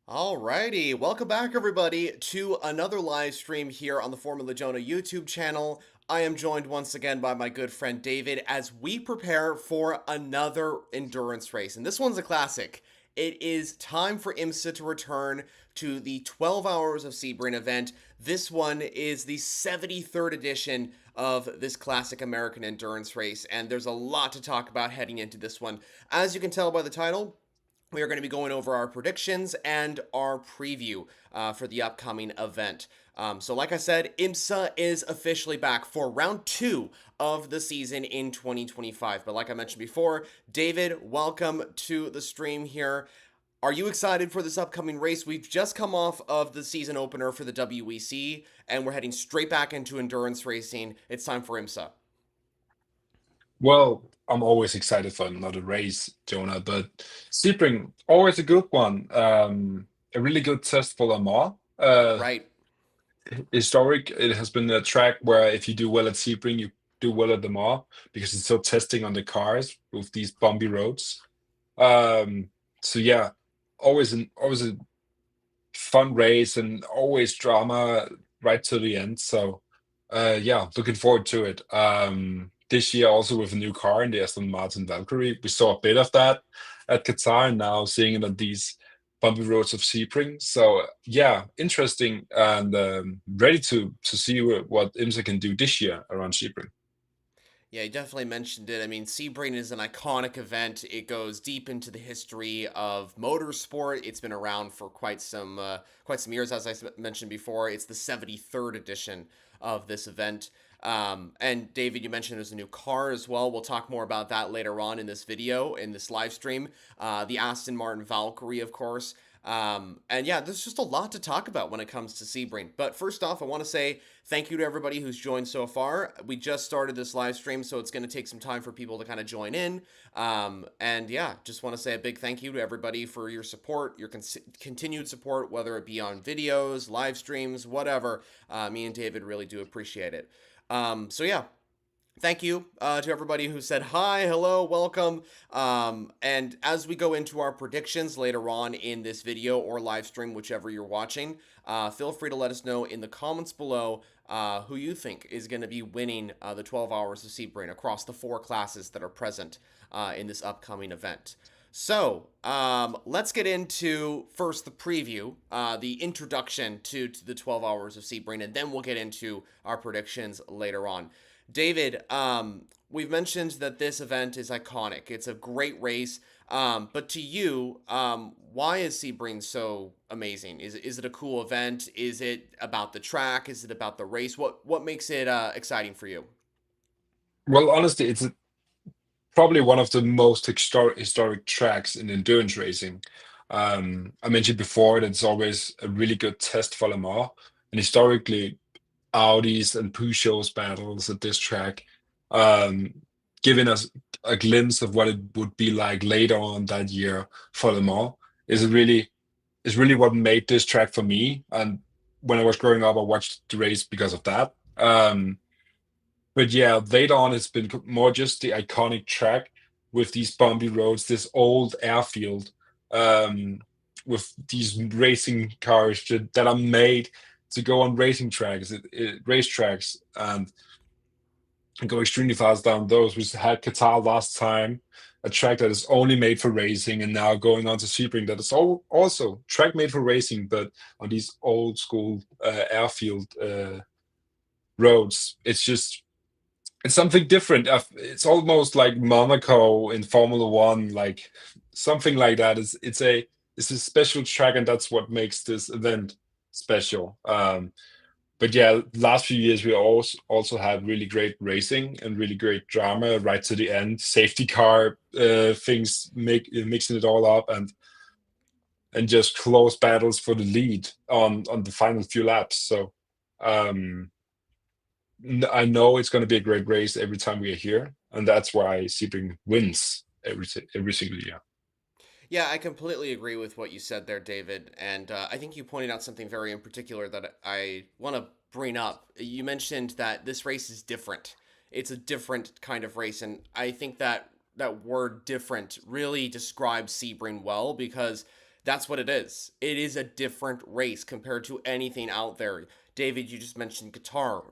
Alrighty, welcome back everybody to another live stream here on the formulajonah YouTube channel. I am joined once again by my good friend David as we prepare for another endurance race. And this one's a classic. It is time for IMSA to return to the 12 Hours of Sebring event. This one is the 73rd edition of this classic American endurance race, and there's a lot to talk about heading into this one. As you can tell by the title, we are going to be going over our predictions and our preview for the upcoming event. So like I said, IMSA is officially back for round 2 of the season in 2025. But like I mentioned before, David, welcome to the stream here. Are you excited for this upcoming race? We've just come off of the season opener for the WEC, and we're heading straight back into endurance racing. It's time for IMSA. Well, I'm always excited for another race, Jonah, but Sebring, always a good one. A really good test for Lamar. Right. Historic, it has been a track where if you do well at Sebring, you do well at Lamar because it's still testing on the cars with these bumpy roads. Um, so yeah, always a fun race and always drama right to the end. So yeah, looking forward to it. This year also with a new car in the Aston Martin Valkyrie. We saw a bit of that at Qatar and now seeing it on these bumpy roads of Sebring. So yeah, interesting and ready to see what IMSA can do this year around Sebring. Yeah, you definitely mentioned it. I mean, Sebring is an iconic event. It goes deep into the history of motorsport. It's been around for quite some years, as mentioned before. It's the 73rd edition of this event. And David, you mentioned there's a new car as well. We'll talk more about that later on in this video, in this live stream. The Aston Martin Valkyrie, of course. And yeah, there's just a lot to talk about when it comes to Sebring. But first off, I want to say thank you to everybody who's joined so far. We just started this live stream, so it's going to take some time for people to kind of join in. And yeah, just want to say a big thank you to everybody for your support, your continued support, whether it be on videos, live streams, whatever. Me and David really do appreciate it. So yeah, thank you to everybody who said hi, hello, welcome. And as we go into our predictions later on in this video or live stream, whichever you're watching, feel free to let us know in the comments below who you think is going to be winning the 12 Hours of Sebring across the 4 classes that are present in this upcoming event. So let's get into first the preview, the introduction to the 12 Hours of Sebring, and then we'll get into our predictions later on. David, we've mentioned that this event is iconic. It's a great race. But to you, why is Sebring so amazing? Is it a cool event? Is it about the track? Is it about the race? What makes it exciting for you? Well, honestly, it's probably one of the most historic tracks in endurance racing. I mentioned before that it's always a really good test for Lamar, and historically, Audis and Peugeot's battles at this track, um, giving us a glimpse of what it would be like later on that year for Lamar, is really what made this track for me. And when I was growing up, I watched the race because of that. But yeah, later on, it's been more just the iconic track with these bumpy roads, this old airfield, um, with these racing cars that are made to go on racing tracks, racetracks, and go extremely fast down those. We had Qatar last time, a track that is only made for racing, and now going on to Sebring that is also track made for racing, but on these old school airfield roads. It's something different. It's almost like Monaco in Formula One, like something like that. It's a special track, and that's what makes this event special. But yeah, last few years we also had really great racing and really great drama right to the end. Safety car things mixing it all up, and just close battles for the lead on the final few laps. So. Um, I know it's going to be a great race every time we are here, and that's why Sebring wins every single year. Yeah, I completely agree with what you said there, David. And I think you pointed out something very in particular that I want to bring up. You mentioned that this race is different. It's a different kind of race, and I think that that word "different" really describes Sebring well because That's what it is. It is a different race compared to anything out there. David, you just mentioned Qatar.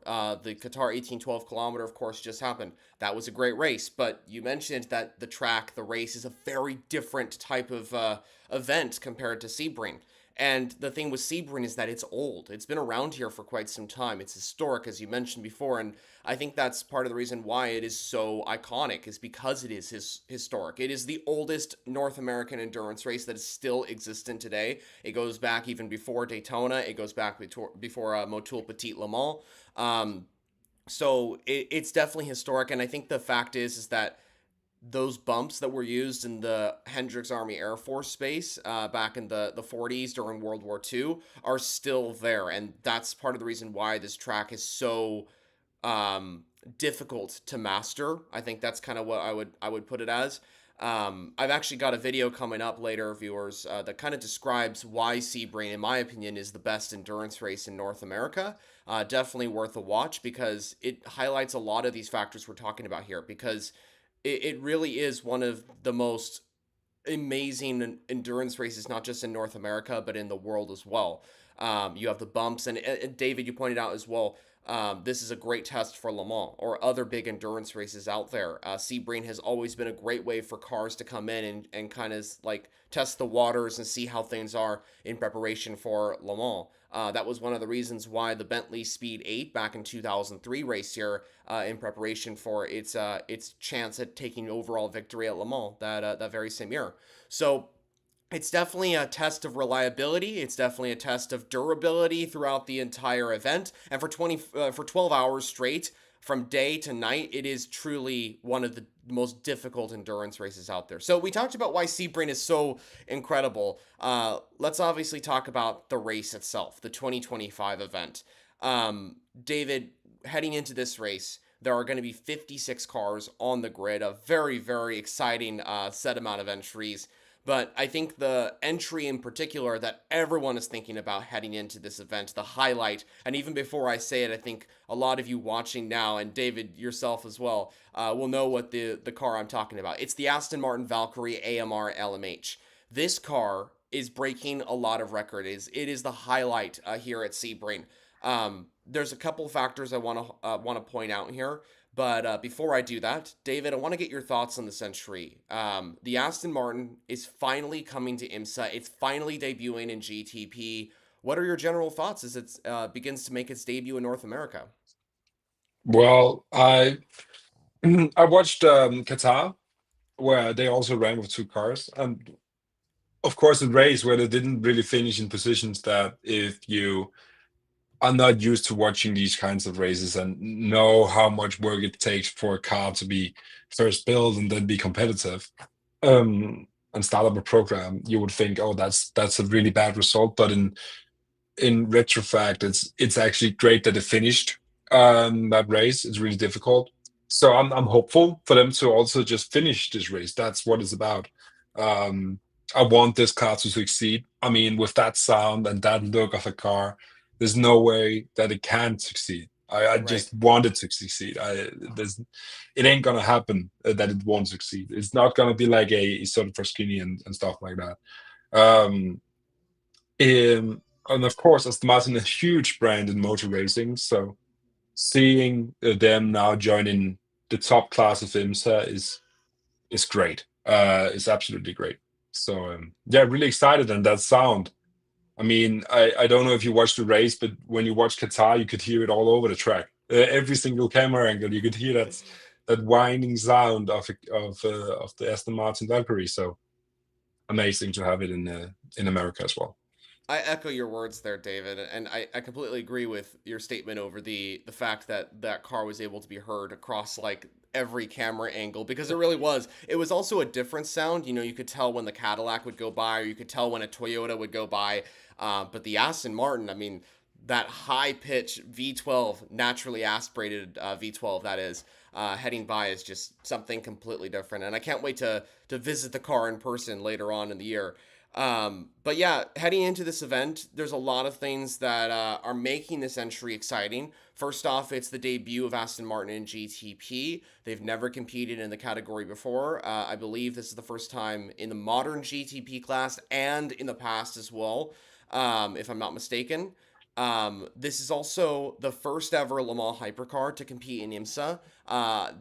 The Qatar 1812 kilometer, of course, just happened. That was a great race, but you mentioned that the track, the race, is a very different type of event compared to Sebring. And the thing with Sebring is that it's old. It's been around here for quite some time. It's historic, as you mentioned before, and I think that's part of the reason why it is so iconic, is because it is historic. It is the oldest North American endurance race that is still existent today. It goes back even before Daytona. It goes back before Motul Petit Le Mans. So it's definitely historic, and I think the fact is that those bumps that were used in the Hendricks Army Air Force Base back in the 40s during World War II are still there. And that's part of the reason why this track is so difficult to master. I think that's kind of what I would put it as. I've actually got a video coming up later, viewers, that kind of describes why Sebring, in my opinion, is the best endurance race in North America. Definitely worth a watch because it highlights a lot of these factors we're talking about here, because it really is one of the most amazing endurance races, not just in North America, but in the world as well. You have the bumps, and David, you pointed out as well, this is a great test for Le Mans or other big endurance races out there. Sebring has always been a great way for cars to come in and kind of like test the waters and see how things are in preparation for Le Mans. That was one of the reasons why the Bentley Speed 8 back in 2003 race here in preparation for its chance at taking overall victory at Le Mans that very same year. So it's definitely a test of reliability. It's definitely a test of durability throughout the entire event. And for 12 hours straight, from day to night, it is truly one of the most difficult endurance races out there. So we talked about why Sebring is so incredible. Let's obviously talk about the race itself, the 2025 event. David, heading into this race, there are going to be 56 cars on the grid, a very, very exciting set amount of entries. But I think the entry in particular that everyone is thinking about heading into this event, the highlight, and even before I say it, I think a lot of you watching now, and David, yourself as well, will know what the car I'm talking about. It's the Aston Martin Valkyrie AMR LMH. This car is breaking a lot of records. It is the highlight here at Sebring. There's a couple factors I want to point out here. But before I do that, David, I want to get your thoughts on the Century. The Aston Martin is finally coming to IMSA. It's finally debuting in GTP. What are your general thoughts as it begins to make its debut in North America? Well, I watched Qatar, where they also ran with two cars, and of course, a race where they didn't really finish in positions that if you are not used to watching these kinds of races and know how much work it takes for a car to be first built and then be competitive, and start up a program, you would think, oh, that's a really bad result. But in retrospect, it's actually great that they finished that race. It's really difficult. So I'm hopeful for them to also just finish this race. That's what it's about. Um, I want this car to succeed. I mean, with that sound and that look of a car, there's no way that it can succeed. I Right. just want it to succeed. It ain't gonna happen that it won't succeed. It's not gonna be like a sort of Frascini and stuff like that. Um, and of course, Aston Martin is a huge brand in motor racing, so seeing them now joining the top class of IMSA is great. It's absolutely great. So yeah, really excited, and that sound. I mean, I don't know if you watched the race, but when you watch Qatar, you could hear it all over the track. Every single camera angle, you could hear that whining sound of the Aston Martin Valkyrie. So amazing to have it in America as well. I echo your words there, David, and I completely agree with your statement over the fact that that car was able to be heard across like every camera angle, because it really was. It was also a different sound. You know, you could tell when the Cadillac would go by, or you could tell when a Toyota would go by. But the Aston Martin, I mean, that high pitch V12, naturally aspirated V12, that is, heading by is just something completely different. And I can't wait to visit the car in person later on in the year. But yeah, heading into this event, there's a lot of things that are making this entry exciting. First off, it's the debut of Aston Martin in GTP. They've never competed in the category before. I believe this is the first time in the modern GTP class and in the past as well, if I'm not mistaken. This is also the first ever Le Mans hypercar to compete in IMSA.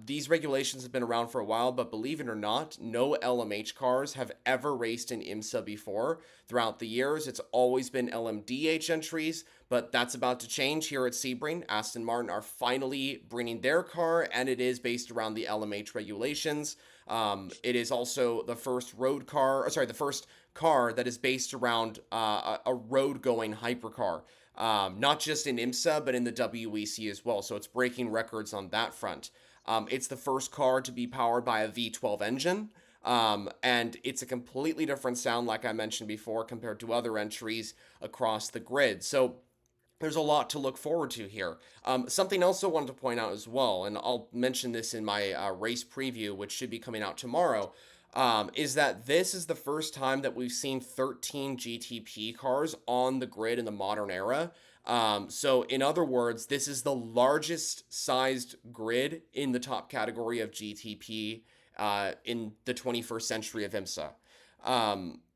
These regulations have been around for a while, but believe it or not, no LMH cars have ever raced in IMSA before. Throughout the years, it's always been LMDH entries, but that's about to change here at Sebring. Aston Martin are finally bringing their car, and it is based around the LMH regulations. It is also the first road car, sorry, the first car that is based around a road going hypercar. Not just in IMSA, but in the WEC as well. So it's breaking records on that front. It's the first car to be powered by a V12 engine. And it's a completely different sound, like I mentioned before, compared to other entries across the grid. So there's a lot to look forward to here. Something else I wanted to point out as well, and I'll mention this in my race preview, which should be coming out tomorrow, is that this is the first time that we've seen 13 GTP cars on the grid in the modern era. So, in other words, this is the largest sized grid in the top category of GTP in the 21st century of IMSA.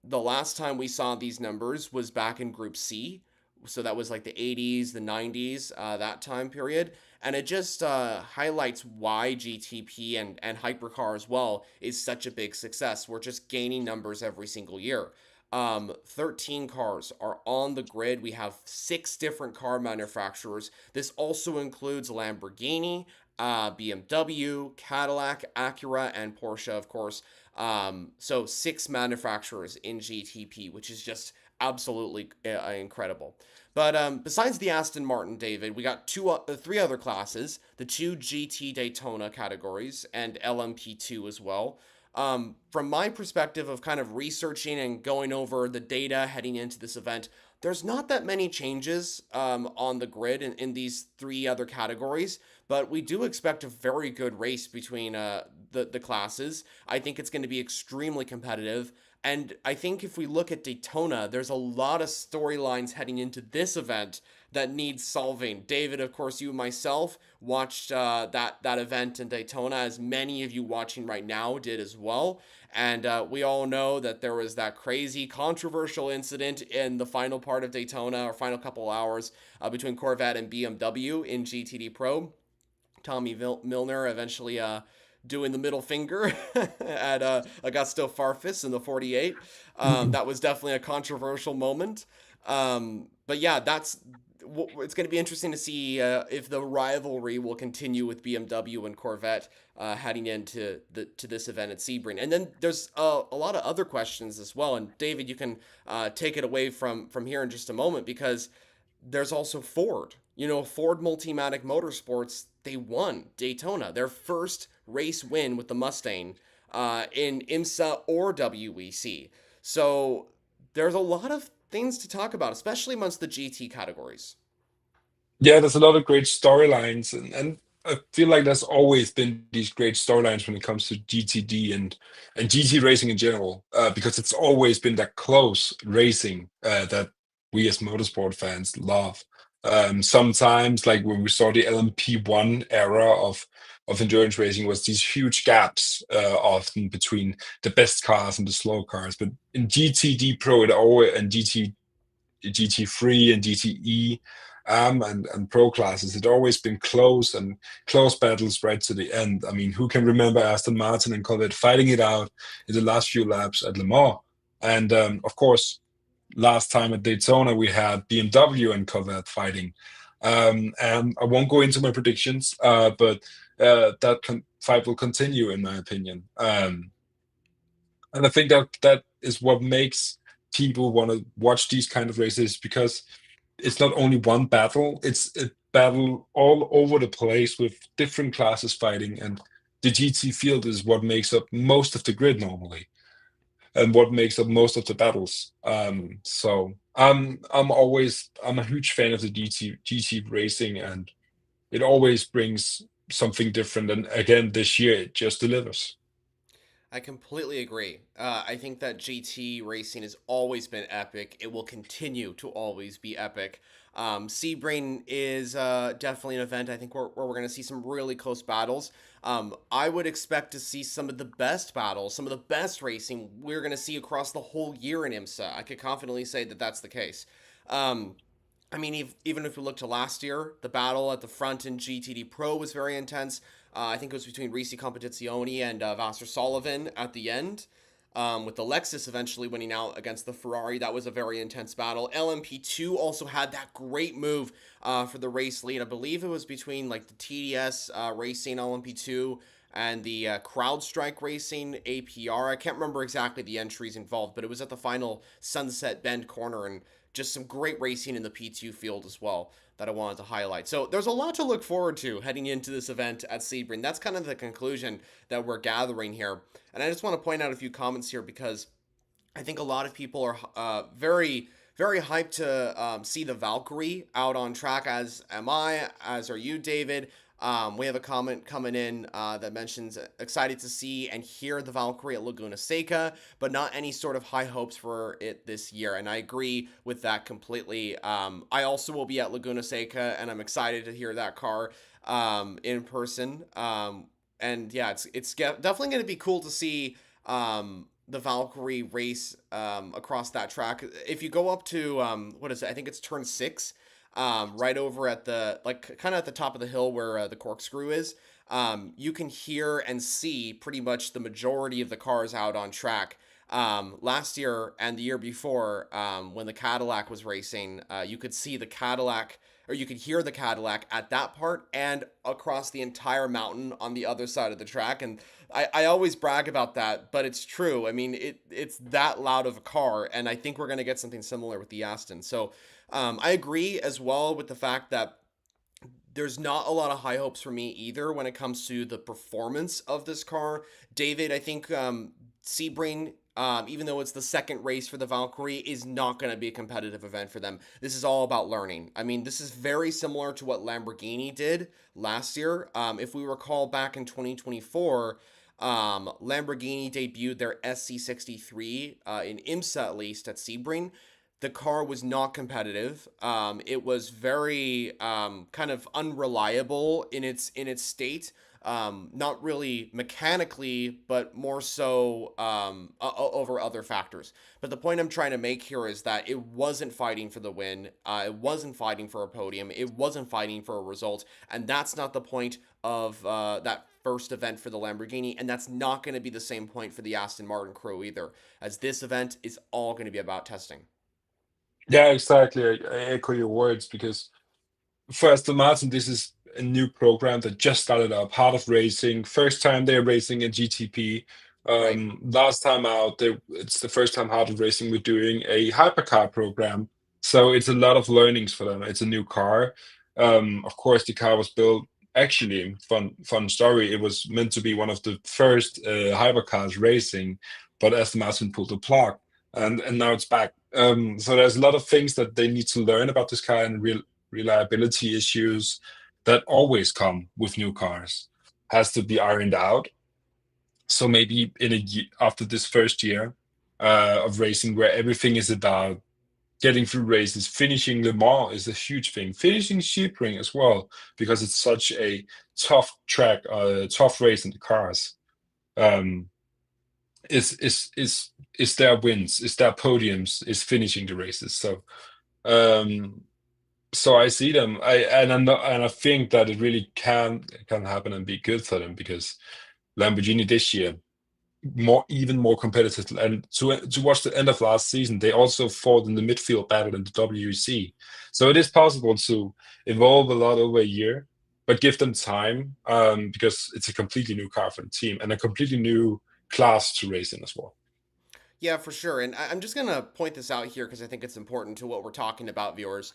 The last time we saw these numbers was back in Group C, so that was like the 80s, the 90s, that time period. And it just highlights why GTP and Hypercar as well is such a big success. We're just gaining numbers every single year. 13 cars are on the grid. We have 6 different car manufacturers. This also includes Lamborghini, BMW, Cadillac, Acura, and Porsche, of course. So 6 manufacturers in GTP, which is just absolutely incredible. But besides the Aston Martin, David, we got 3 other classes: the 2 GT Daytona categories and LMP2 as well. From my perspective of kind of researching and going over the data heading into this event, there's not that many changes on the grid in these 3 other categories, but we do expect a very good race between the classes. I think it's going to be extremely competitive. And I think if we look at Daytona, there's a lot of storylines heading into this event that need solving. David, of course, you and myself watched that event in Daytona, as many of you watching right now did as well. And we all know that there was that crazy controversial incident in the final part of Daytona, or final couple hours, between Corvette and BMW in GTD Pro. Tommy Milner eventually doing the middle finger at Augusto Farfus in the 48. That was definitely a controversial moment. But yeah, it's going to be interesting to see if the rivalry will continue with BMW and Corvette heading into this event at Sebring. And then there's a lot of other questions as well. And David, you can take it away from here in just a moment, because there's also Ford. You know, Ford Multimatic Motorsports, they won Daytona, their first race win with the Mustang in IMSA or WEC. So there's a lot of things to talk about, especially amongst the GT categories. Yeah, there's a lot of great storylines, and I feel like there's always been these great storylines when it comes to GTD and GT racing in general, because it's always been that close racing that we as motorsport fans love. Sometimes, like when we saw the LMP1 era of endurance racing, was these huge gaps often between the best cars and the slow cars. But in GTD Pro, it always and GT3 and GTE, and pro classes, it always been close and close battles right to the end. I mean, who can remember Aston Martin and Corvette fighting it out in the last few laps at Le Mans? And of course, last time at Daytona, we had BMW and Corvette fighting. And I won't go into my predictions, but that fight will continue, in my opinion. And I think that is what makes people want to watch these kind of races, because it's not only one battle, it's a battle all over the place with different classes fighting. And the GT field is what makes up most of the grid normally, and what makes up most of the battles. So I'm a huge fan of the GT racing, and it always brings something different. And again, this year it just delivers. I completely agree. I think that GT racing has always been epic. It will continue to always be epic. Sebring is definitely an event I think where we're going to see some really close battles. I would expect to see some of the best battles, some of the best racing we're going to see across the whole year in IMSA. I could confidently say that that's the case. Um, I mean, even if we look to last year, the battle at the front in GTD Pro was very intense. I think it was between Risi Competizione and Vassar Sullivan at the end, with the Lexus eventually winning out against the Ferrari. That was a very intense battle. LMP2 also had that great move for the race lead. I believe it was between like the TDS Racing LMP2 and the CrowdStrike Racing APR. I can't remember exactly the entries involved, but it was at the final Sunset Bend corner, and just some great racing in the P2 field as well that I wanted to highlight. So there's a lot to look forward to heading into this event at Sebring. That's kind of the conclusion that we're gathering here. And I just want to point out a few comments here because I think a lot of people are very hyped to see the Valkyrie out on track, as am I, as are you, David. We have a comment coming in that mentions excited to see and hear the Valkyrie at Laguna Seca, but not any sort of high hopes for it this year. And I agree with that completely. I also will be at Laguna Seca, and I'm excited to hear that car in person. And yeah, it's definitely going to be cool to see the Valkyrie race across that track. If you go up to what is it? I think it's turn 6, right over at the like kind of at the top of the hill where the corkscrew is. You can hear and see pretty much the majority of the cars out on track. Last year and the year before, when the Cadillac was racing, you could see the Cadillac, or you could hear the Cadillac at that part and across the entire mountain on the other side of the track. And I always brag about that, but it's true. I mean, it's that loud of a car, and I think we're going to get something similar with the Aston. So I agree as well with the fact that there's not a lot of high hopes for me either when it comes to the performance of this car. David, I think Sebring, even though it's the second race for the Valkyrie, is not going to be a competitive event for them. This is all about learning. I mean, this is very similar to what Lamborghini did last year. If we recall back in 2024, Lamborghini debuted their SC63 in IMSA at least at Sebring. The car was not competitive. It was very kind of unreliable in its state. Not really mechanically, but more so over other factors. But the point I'm trying to make here is that it wasn't fighting for the win. It wasn't fighting for a podium. It wasn't fighting for a result. And that's not the point of that first event for the Lamborghini. And that's not going to be the same point for the Aston Martin crew either, as this event is all going to be about testing. Yeah, exactly. I echo your words because for Aston Martin, this is a new program that just started up, Heart of Racing. First time they're racing in GTP. Right. Last time out, it's the first time Heart of Racing we're doing a hypercar program. So it's a lot of learnings for them. It's a new car. Of course, the car was built. Actually, fun story. It was meant to be one of the first hypercars racing, but Aston Martin pulled the plug, and now it's back. So there's a lot of things that they need to learn about this car and reliability issues that always come with new cars has to be ironed out. So maybe after this first year of racing, where everything is about getting through races, finishing Le Mans is a huge thing. Finishing Sebring as well, because it's such a tough track, tough race in the cars. Um, is their wins, is their podiums, is finishing the races. Um, so I see them. I think that it really can happen and be good for them because Lamborghini this year even more competitive. And to watch the end of last season, they also fought in the midfield battle in the WEC. So it is possible to evolve a lot over a year, but give them time because it's a completely new car for the team and a completely new class to race in as well. Yeah, for sure. And I'm just going to point this out here because I think it's important to what we're talking about, viewers.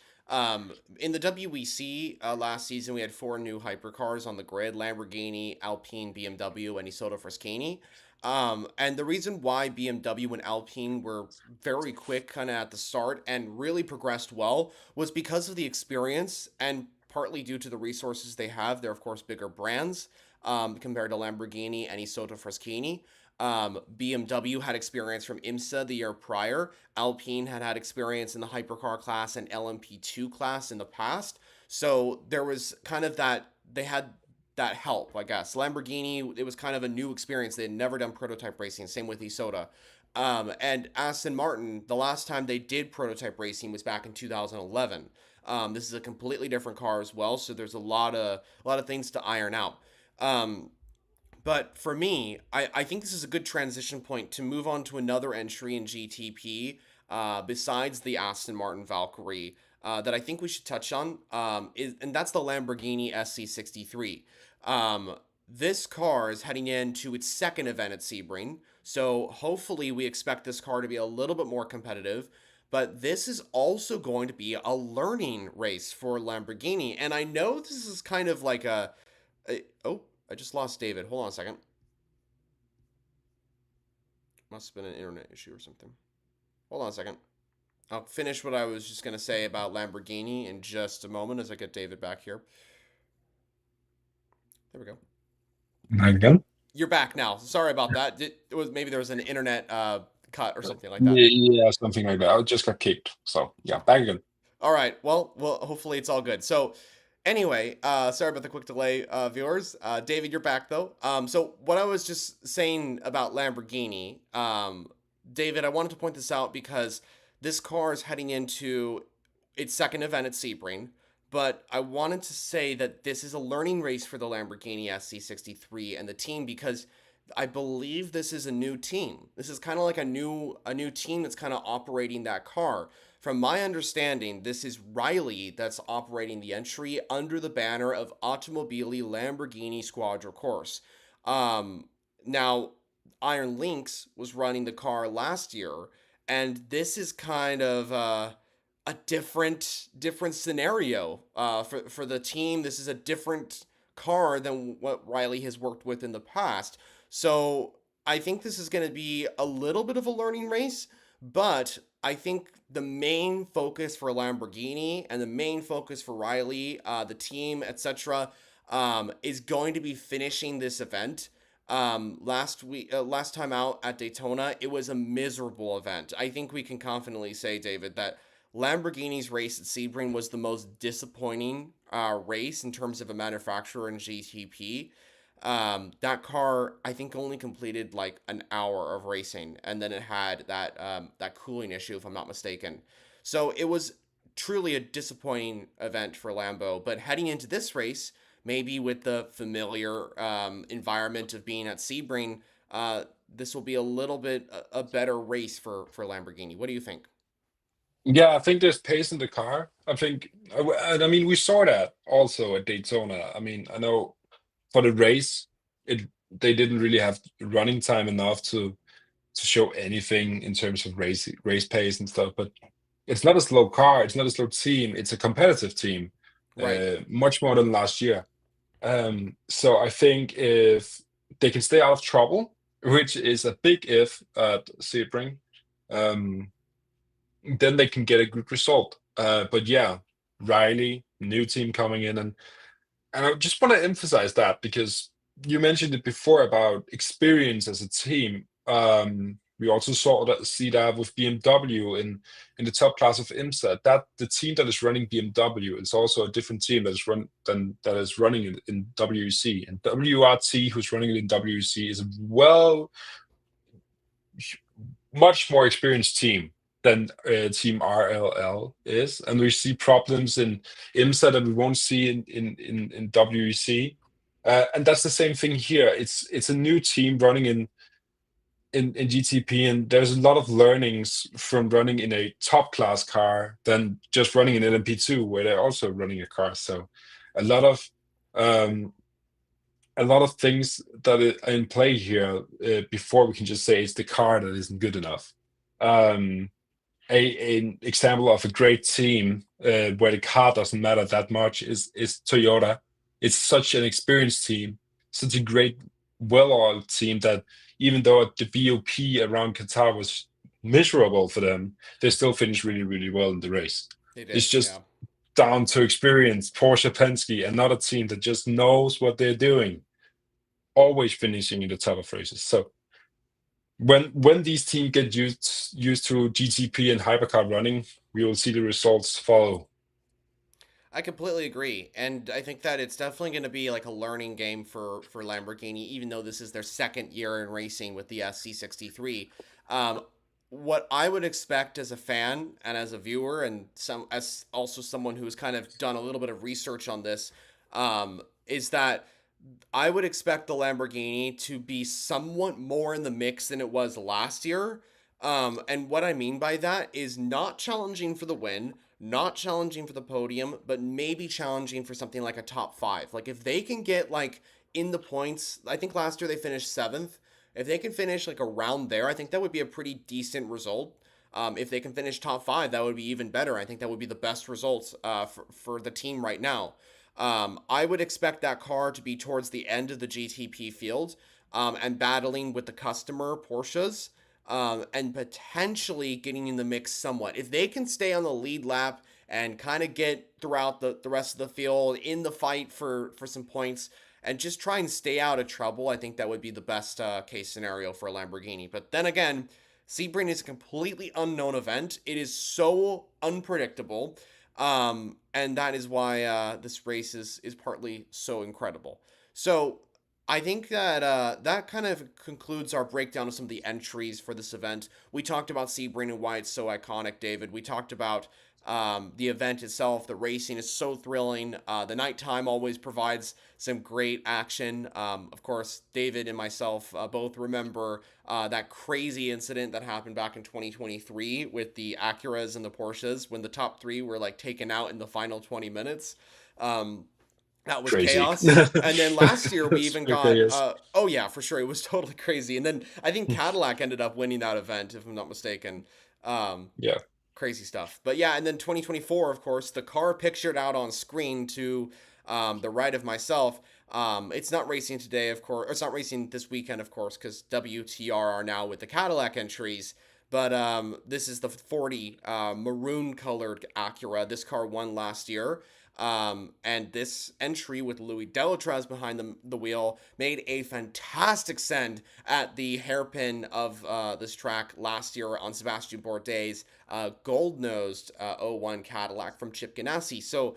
In the WEC last season, we had 4 new hypercars on the grid: Lamborghini, Alpine, BMW, and Isotta Fraschini. And the reason why BMW and Alpine were very quick kind of at the start and really progressed well was because of the experience and partly due to the resources they have. They're, of course, bigger brands compared to Lamborghini and Isotta Fraschini. BMW had experience from IMSA the year prior. Alpine had experience in the hypercar class and LMP2 class in the past. So there was kind of that, they had that help, I guess. Lamborghini, it was kind of a new experience. They had never done prototype racing. Same with Isoda. And Aston Martin, the last time they did prototype racing was back in 2011. This is a completely different car as well, so there's a lot of things to iron out. Um, but for me, I think this is a good transition point to move on to another entry in GTP, besides the Aston Martin Valkyrie, that I think we should touch on, and that's the Lamborghini SC63. This car is heading into its second event at Sebring, so hopefully we expect this car to be a little bit more competitive. But this is also going to be a learning race for Lamborghini, and I know this is kind of like oh, I just lost David. Hold on a second. Must have been an internet issue or something. Hold on a second. I'll finish what I was just going to say about Lamborghini in just a moment as I get David back here. There we go. Again? You're back now. Sorry about that. It was maybe there was an internet cut or something like that. Yeah, something like that. I just got kicked. So yeah, back again. All right. Well, hopefully it's all good. So, anyway, sorry about the quick delay, viewers. David, you're back though. So what I was just saying about Lamborghini, David, I wanted to point this out because this car is heading into its second event at Sebring, but I wanted to say that this is a learning race for the Lamborghini SC63 and the team because I believe this is a new team. This is kind of like a new team that's kind of operating that car. From my understanding, this is Riley that's operating the entry under the banner of Automobili Lamborghini Squadra Corse. Now, Iron Lynx was running the car last year, and this is kind of a different scenario for the team. This is a different car than what Riley has worked with in the past. So I think this is going to be a little bit of a learning race, but I think the main focus for Lamborghini and the main focus for Riley, the team, etc., is going to be finishing this event. Last time out at Daytona, it was a miserable event. I think we can confidently say, David, that Lamborghini's race at Sebring was the most disappointing race in terms of a manufacturer in GTP. That car, I think, only completed like an hour of racing, and then it had that cooling issue, if I'm not mistaken. So it was truly a disappointing event for Lambo. But heading into this race, maybe with the familiar environment of being at Sebring, this will be a little bit a better race for Lamborghini. What do you think? Yeah, I think there's pace in the car. I think, and I mean, we saw that also at Daytona. I mean, I know for the race, it they didn't really have running time enough to show anything in terms of race pace and stuff. But it's not a slow car. It's not a slow team. It's a competitive team, Right. much more than last year. So I think if they can stay out of trouble, which is a big if at Sebring, um, then they can get a good result. But yeah, Riley, new team coming in, and I just want to emphasize that because you mentioned it before about experience as a team. We also see that with BMW in the top class of IMSA. That the team that is running BMW is also a different team that is running it in WEC. And WRT, who's running it in WEC, is a much more experienced team than Team RLL is, and we see problems in IMSA that we won't see in WEC, and that's the same thing here. It's a new team running in GTP, and there's a lot of learnings from running in a top class car than just running in LMP2, where they're also running a car. So a lot of um, a lot of things that are in play here before we can just say it's the car that isn't good enough. Um, an example of a great team where the car doesn't matter that much is Toyota. It's such an experienced team, such a great, well-oiled team that even though the VOP around Qatar was miserable for them, they still finished really, really well in the race. They It's did. Yeah. just down to experience. Porsche Penske, another team that just knows what they're doing, always finishing in the top of races. So When these teams get used to GTP and hypercar running, we will see the results follow. I completely agree, and I think that it's definitely going to be like a learning game for Lamborghini, even though this is their second year in racing with the C63. Um, what I would expect as a fan and as a viewer, and some as also someone who's kind of done a little bit of research on this, is that I would expect the Lamborghini to be somewhat more in the mix than it was last year. And what I mean by that is not challenging for the win, not challenging for the podium, but maybe challenging for something like a top five. Like if they can get like in the points, I think last year they finished seventh. If they can finish like around there, I think that would be a pretty decent result. If they can finish top five, that would be even better. I think that would be the best results for the team right now. I would expect that car to be towards the end of the GTP field and battling with the customer Porsches and potentially getting in the mix somewhat. If they can stay on the lead lap and kind of get throughout the rest of the field in the fight for some points and just try and stay out of trouble, I think that would be the best case scenario for a Lamborghini. But then again, Sebring is a completely unknown event. It is so unpredictable. And that is why this race is partly so incredible. So I think that that kind of concludes our breakdown of some of the entries for this event. We talked about Sebring and why it's so iconic, David. We talked about the event itself. The racing is so thrilling. The nighttime always provides some great action. Of course, David and myself both remember that crazy incident that happened back in 2023 with the Acuras and the Porsches when the top three were like taken out in the final 20 minutes. Um, that was Crazy. chaos. And then last year we even Okay, got yes. oh yeah, for sure. It was totally crazy. And then I think Cadillac ended up winning that event, if I'm not mistaken. Um, Yeah. Crazy stuff. But yeah, and then 2024, of course, the car pictured out on screen to the right of myself. It's not racing today, of course, or it's not racing this weekend, of course, because WTR are now with the Cadillac entries. But this is the 40 maroon colored Acura. This car won last year. And this entry with Louis Delatraz behind the wheel made a fantastic send at the hairpin of this track last year on Sebastian Bourdais' gold-nosed '01 Cadillac from Chip Ganassi. So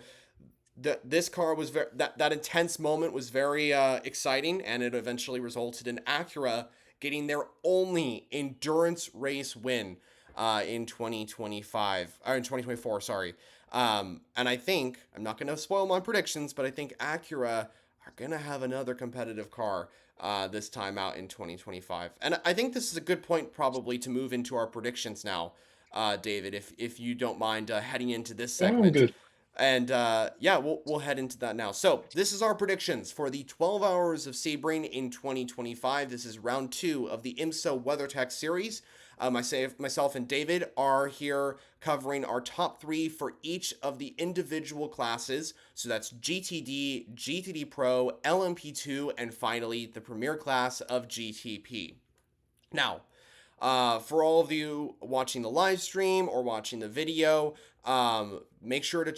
this car was that intense moment was very exciting, and it eventually resulted in Acura getting their only endurance race win in 2025 or in 2024. Sorry. And I think I'm not going to spoil my predictions, but I think Acura are going to have another competitive car this time out in 2025. And I think this is a good point probably to move into our predictions now, David, if you don't mind heading into this Yeah, I'm segment. good. And yeah, we'll head into that now. So this is our predictions for the 12 hours of Sebring in 2025. This is round two of the IMSA WeatherTech series. Myself and David are here covering our top three for each of the individual classes. So that's GTD, GTD Pro, LMP2, and finally the premier class of GTP. Now, for all of you watching the live stream or watching the video, make sure to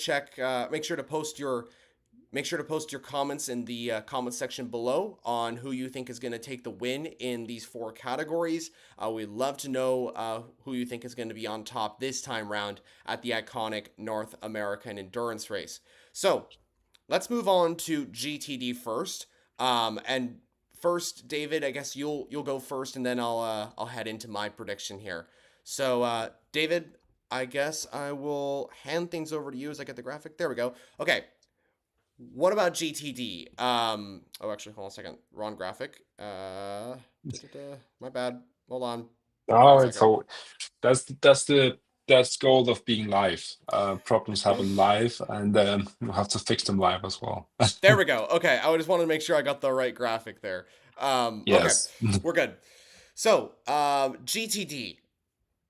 post your comments in the comment section below on who you think is going to take the win in these four categories. We'd love to know who you think is going to be on top this time round at the iconic North American endurance race. So let's move on to GTD first. And first, David, I guess you'll go first, and then I'll head into my prediction here. So, David, I guess I will hand things over to you as I get the graphic. There we go. Okay. What about GTD? Oh, actually, hold on a second. Wrong graphic. My bad. Hold on. One Oh, it's second. so that's the goal of being live. Problems happen live, and you have to fix them live as well. There we go. Okay, I just wanted to make sure I got the right graphic there. Okay, Yes. we're good. So, GTD.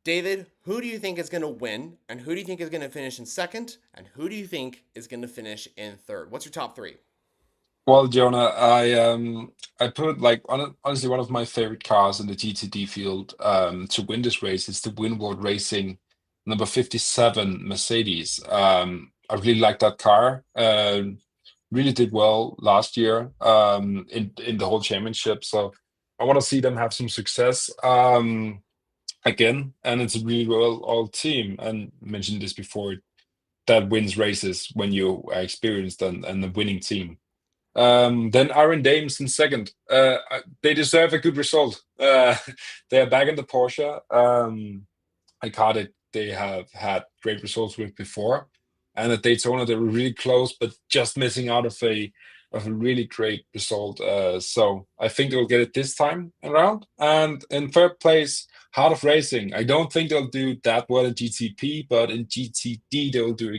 David, who do you think is going to win, and who do you think is going to finish in second, and who do you think is going to finish in third? What's your top three? Well, Jonah, I put like honestly one of my favorite cars in the GTD field to win this race is the Winward Racing number 57 Mercedes. I really like that car. Really did well last year in the whole championship. So I want to see them have some success again, and it's a really well all team. And I mentioned this before, that wins races when you are experienced and a winning team. Then Iron Dames in second. They deserve a good result. They are back in the Porsche. A car that they have had great results with before. And at Daytona, they were really close, but just missing out of a really great result. So I think they'll get it this time around. And in third place, Heart of Racing. I don't think they'll do that well in GTP, but in GTD they'll do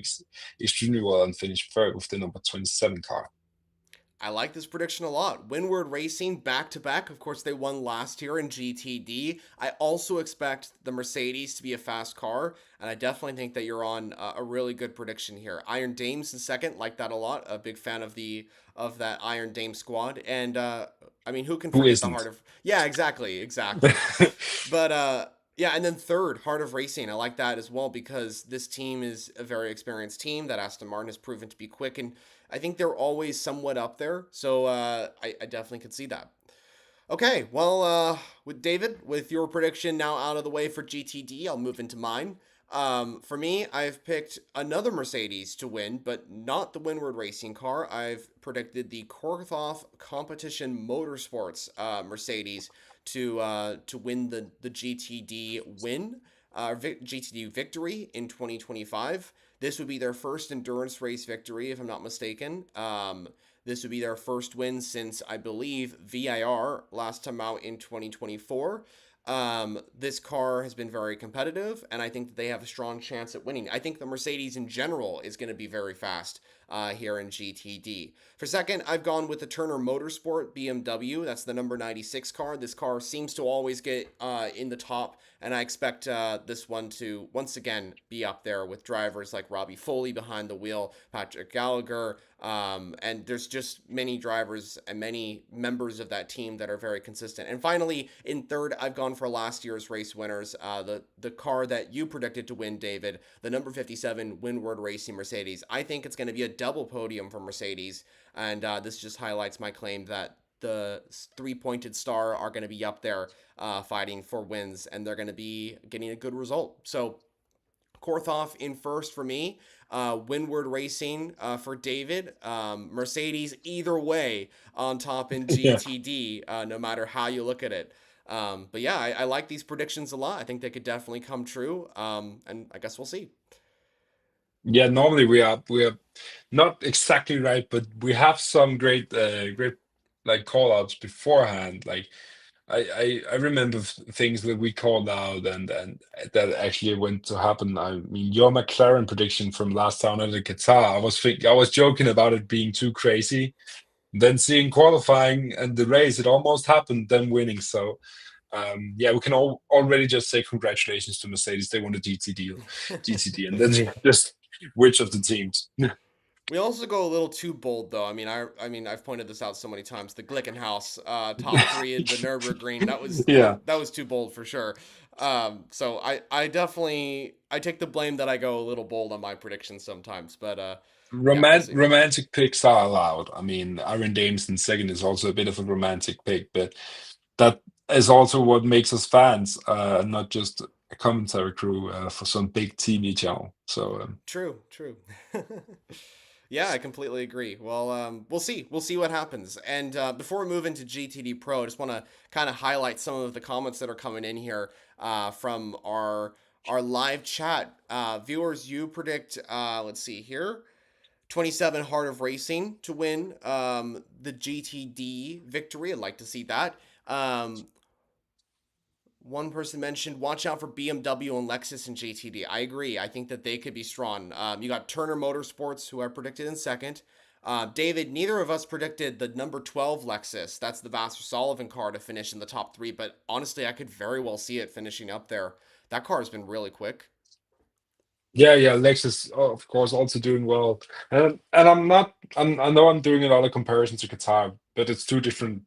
extremely well and finish third with the number 27 car. I like this prediction a lot. Windward Racing back to back. Of course, they won last year in GTD. I also expect the Mercedes to be a fast car, and I definitely think that you're on a really good prediction here. Iron Dames in second, like that a lot. A big fan of that Iron Dame squad, and I mean, who can Who forget the heart isn't? of? Yeah, exactly. But yeah, and then third, Heart of Racing. I like that as well because this team is a very experienced team that Aston Martin has proven to be quick, and I think they're always somewhat up there. So I definitely could see that. Okay, well, with David, with your prediction now out of the way for GTD, I'll move into mine. For me, I've picked another Mercedes to win, but not the Windward Racing car. I've predicted the Korthoff Competition Motorsports Mercedes to win the GTD win, GTD victory in 2025. This would be their first endurance race victory, if I'm not mistaken. This would be their first win since, I believe, VIR last time out in 2024. This car has been very competitive, and I think that they have a strong chance at winning. I think the Mercedes in general is going to be very fast here in GTD. For second, I've gone with the Turner Motorsport BMW. That's the number 96 car. This car seems to always get in the top, and I expect this one to once again be up there with drivers like Robbie Foley behind the wheel, Patrick Gallagher, and there's just many drivers and many members of that team that are very consistent. And finally, in third, I've gone for last year's race winners, the car that you predicted to win, David, the number 57 Windward Racing Mercedes. I think it's going to be a double podium for Mercedes, and this just highlights my claim that the three-pointed star are going to be up there fighting for wins, and they're going to be getting a good result. So Korthoff in first for me. Windward Racing for David. Mercedes either way on top in Yeah. GTD, no matter how you look at it. But yeah, I like these predictions a lot. I think they could definitely come true. And I guess we'll see. Yeah, normally we are not exactly right, but we have some great like call outs beforehand. Like I remember things that we called out and that actually went to happen. I mean, your McLaren prediction from last time at the Qatar, I was joking about it being too crazy. Then seeing qualifying and the race, it almost happened, then winning. So yeah, we can already just say congratulations to Mercedes. They won the GTD, and then just which of the teams? We also go a little too bold, though. I mean, I've pointed this out so many times. The Glickenhaus top three in the Nurburgring, Yeah, that was too bold for sure. So I definitely I take the blame that I go a little bold on my predictions sometimes, but yeah, we'll see. romantic picks are allowed. I mean, Aaron Dames in second is also a bit of a romantic pick, but that is also what makes us fans, not just a commentary crew for some big TV channel. So True. Yeah, I completely agree. Well, we'll see. We'll see what happens. And before we move into GTD Pro, I just want to kind of highlight some of the comments that are coming in here from our live chat. Viewers, you predict, let's see here, 27 Heart of Racing to win the GTD victory. I'd like to see that. One person mentioned, watch out for BMW and Lexus and GTD. I agree. I think that they could be strong. You got Turner Motorsports, who I predicted in second. David, neither of us predicted the number 12 Lexus. That's the Vassar Sullivan car to finish in the top three, but honestly, I could very well see it finishing up there. That car has been really quick. yeah, Lexus, of course, also doing well. And I'm not, I know I'm doing a lot of comparisons to Qatar, but it's two different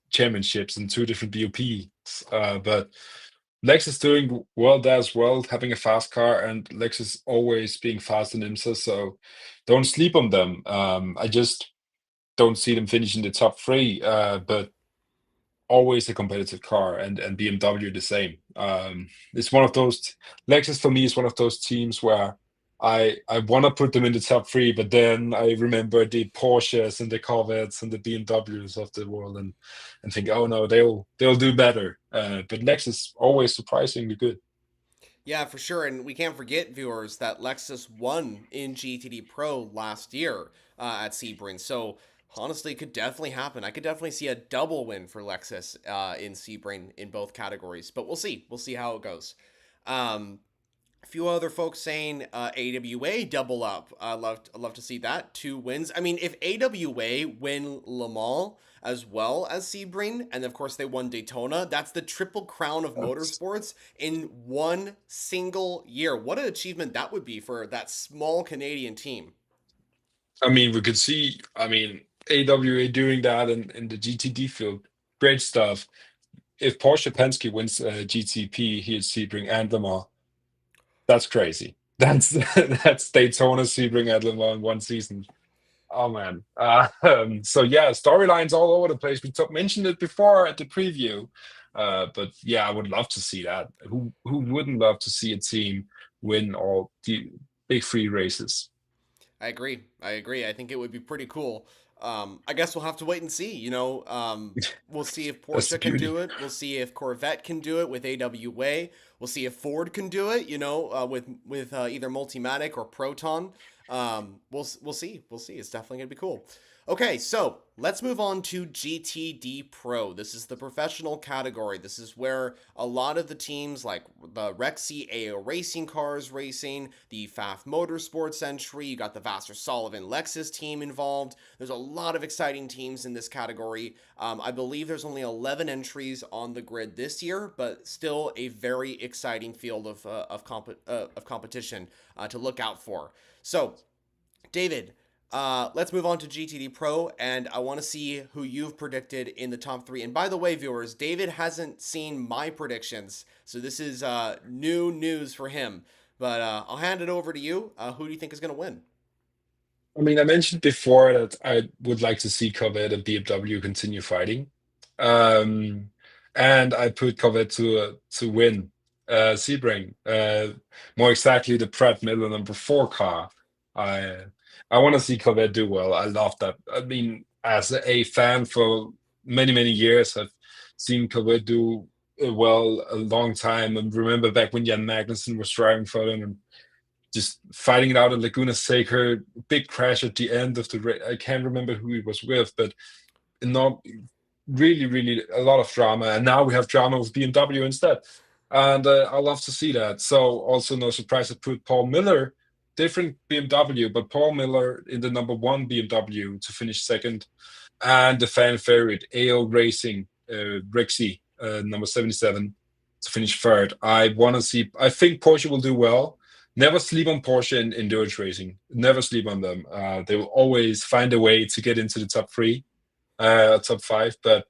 championships and two different BOPs. But Lexus doing well there as well, having a fast car, and Lexus always being fast in IMSA. So don't sleep on them. I just don't see them finishing the top three. But always a competitive car, and BMW the same. It's one of those Lexus for me is one of those teams where I want to put them in the top three, but then I remember the Porsches and the Corvettes and the BMWs of the world, and think, oh no, they'll do better. But Lexus always surprisingly good. Yeah, for sure. And we can't forget, viewers, that Lexus won in GTD Pro last year at Sebring. So honestly, it could definitely happen. I could definitely see a double win for Lexus in Sebring in both categories. But we'll see. We'll see how it goes. Um, a few other folks saying AWA double up. I'd love to see that. Two wins. I mean, if AWA win Le Mans as well as Sebring, and of course they won Daytona, that's the triple crown of That's, motorsports in one single year. What an achievement that would be for that small Canadian team. I mean, we could see, AWA doing that in the GTD field. Great stuff. If Porsche Penske wins GTP here at Sebring and Le Mans, that's crazy. That's that's Daytona, Sebring, and Le Mans in one season. Oh man. So yeah, storylines all over the place. Mentioned it before at the preview, but yeah, I would love to see that. Who wouldn't love to see a team win all the big three races? I agree. I agree. I think it would be pretty cool. I guess we'll have to wait and see. We'll see if That's the Porsche can beauty. do it. We'll see if Corvette can do it with AWA. We'll see if Ford can do it. With either Multimatic or Proton. We'll see. We'll see. It's definitely gonna be cool. Okay, so let's move on to GTD Pro. This is the professional category. This is where a lot of the teams like the Rexy AO Racing Cars Racing, the FAF Motorsports entry, you got the Vassar Sullivan Lexus team involved. There's a lot of exciting teams in this category. I believe there's only 11 entries on the grid this year, but still a very exciting field of competition to look out for. So, David, let's move on to GTD Pro, and I want to see who you've predicted in the top three. And by the way, viewers, David hasn't seen my predictions, so this is new news for him. But I'll hand it over to you. Who do you think is going to win? I mentioned before that I would like to see Corvette and BMW continue fighting. Um, and I put Corvette to win Sebring. More exactly, the Pratt Miller number four car. I I want to see Corvette do well. I love that. I mean, as a fan for many years, I've seen Corvette do well a long time. And remember back when Jan Magnussen was driving for them and just fighting it out at Laguna Seca, big crash at the end of the race. I can't remember who he was with, but not really a lot of drama. And now we have drama with BMW instead. And I love to see that. So also no surprise I put Paul Miller, different BMW, but Paul Miller in the number one BMW to finish second. And the fan favorite, AO Racing, Rexy, number 77 to finish third. I think Porsche will do well. Never sleep on Porsche in endurance racing. Never sleep on them. They will always find a way to get into the top three, top five. But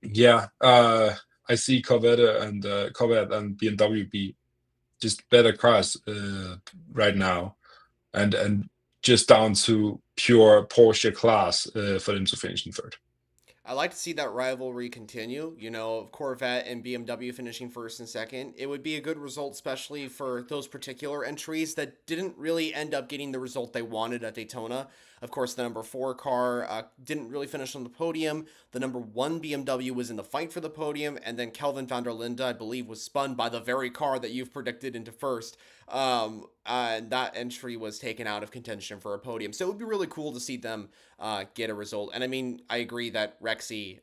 yeah, I see Corvette and BMW be just better cars right now, and just down to pure Porsche class for them to finish in third. I like to see that rivalry continue. Corvette and BMW finishing first and second. It would be a good result, especially for those particular entries that didn't really end up getting the result they wanted at Daytona. Of course, the number four car didn't really finish on the podium. The number one BMW was in the fight for the podium, and then Kelvin van der Linde, I believe, was spun by the very car that you've predicted into first. And that entry was taken out of contention for a podium. So it would be really cool to see them get a result. And I mean, I agree that Rexy,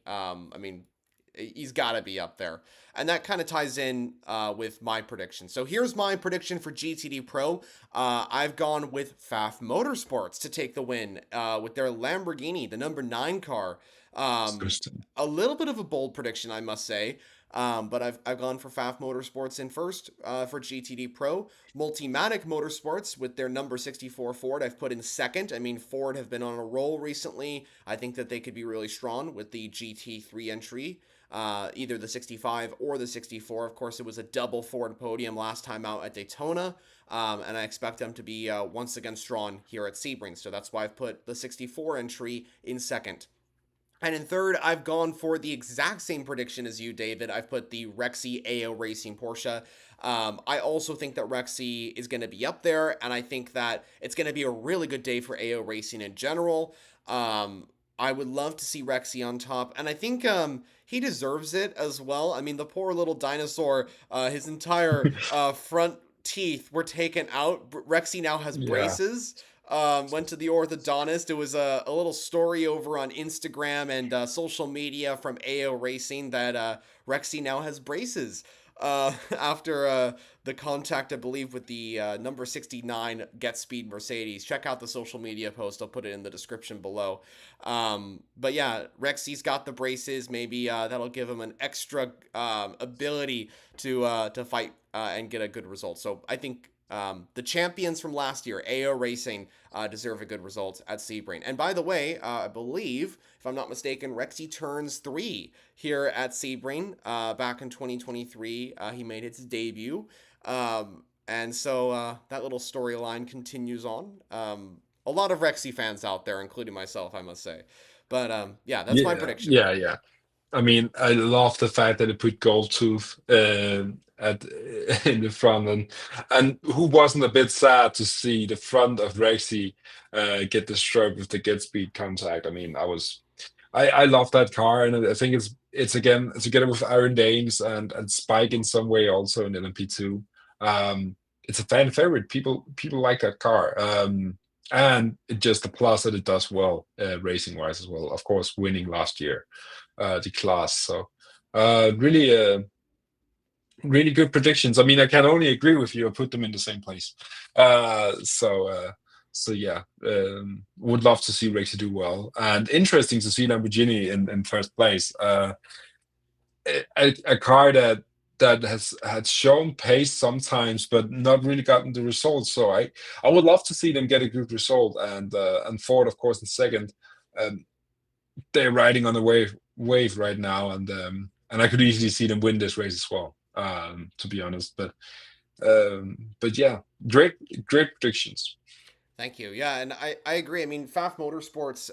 he's got to be up there. And that kind of ties in with my prediction. So here's my prediction for GTD Pro. I've gone with FAF Motorsports to take the win with their Lamborghini, the number 9 car. A little bit of a bold prediction, I must say. But I've gone for FAF Motorsports in first for GTD Pro. Multimatic Motorsports with their number 64 Ford, I've put in second. I mean, Ford have been on a roll recently. I think that they could be really strong with the GT3 entry, either the 65 or the 64. Of course, it was a double Ford podium last time out at Daytona, and I expect them to be once again strong here at Sebring. So that's why I've put the 64 entry in second. And in third, I've gone for the exact same prediction as you, David. I've put the Rexy AO Racing Porsche. I also think that Rexy is going to be up there, and I think that it's going to be a really good day for AO Racing in general. I would love to see Rexy on top, and I think he deserves it as well. I mean, the poor little dinosaur, his entire front teeth were taken out. Rexy now has Yeah. braces. Went to the orthodontist. It was a little story over on Instagram and social media from AO Racing that Rexy now has braces after the contact, I believe, with the number 69 Get Speed Mercedes. Check out the social media post. I'll put it in the description below. But yeah, Rexy's got the braces. Maybe that'll give him an extra ability to fight and get a good result. So I think the champions from last year, AO Racing, deserve a good result at Sebring. And by the way, I believe, if I'm not mistaken, Rexy turns 3 here at Sebring. Back in 2023, he made his debut. And so that little storyline continues on. A lot of Rexy fans out there, including myself, I must say. But yeah, that's my Yeah, prediction. yeah, yeah. I mean, I love the fact that it put gold tooth at in the front, and who wasn't a bit sad to see the front of Rexy get destroyed with the get speed contact. I mean, I love that car, and I think it's again together with Iron Dames and Spike in some way also in LMP2. It's a fan favorite. People like that car. And it just a plus that it does well racing wise as well. Of course, winning last year the class. So really, really good predictions. I mean, I can only agree with you. I put them in the same place. So yeah, would love to see Rexy do well, and interesting to see Lamborghini in first place. A car that has had shown pace sometimes, but not really gotten the results. So I would love to see them get a good result, and Ford, of course, in second. Um, they're riding on the wave right now, and I could easily see them win this race as well. To be honest, but yeah, great predictions. Thank you. Yeah, and I agree. I mean, Pfaff Motorsports,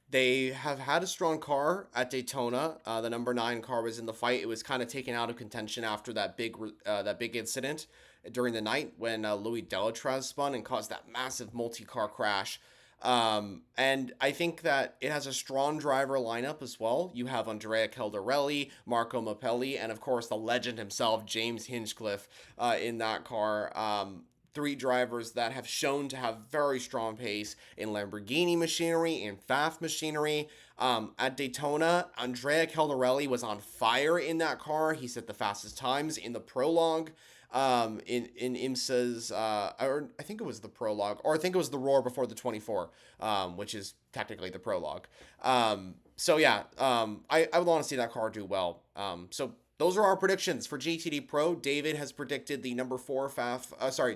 they have had a strong car at Daytona. The number 9 car was in the fight. It was kind of taken out of contention after that big incident during the night when Louis Delatraz spun and caused that massive multi-car crash. And I think that it has a strong driver lineup as well. You have Andrea Caldarelli, Marco Mappelli, and of course the legend himself, James Hinchcliffe, in that car. 3 drivers that have shown to have very strong pace in Lamborghini machinery, in Pfaff machinery. At Daytona, Andrea Caldarelli was on fire in that car. He set the fastest times in the prologue. In IMSA's, or I think it was the prologue, or I think it was the Roar before the 24, which is technically the prologue. So yeah, I would want to see that car do well. So those are our predictions for GTD Pro. David has predicted the number 4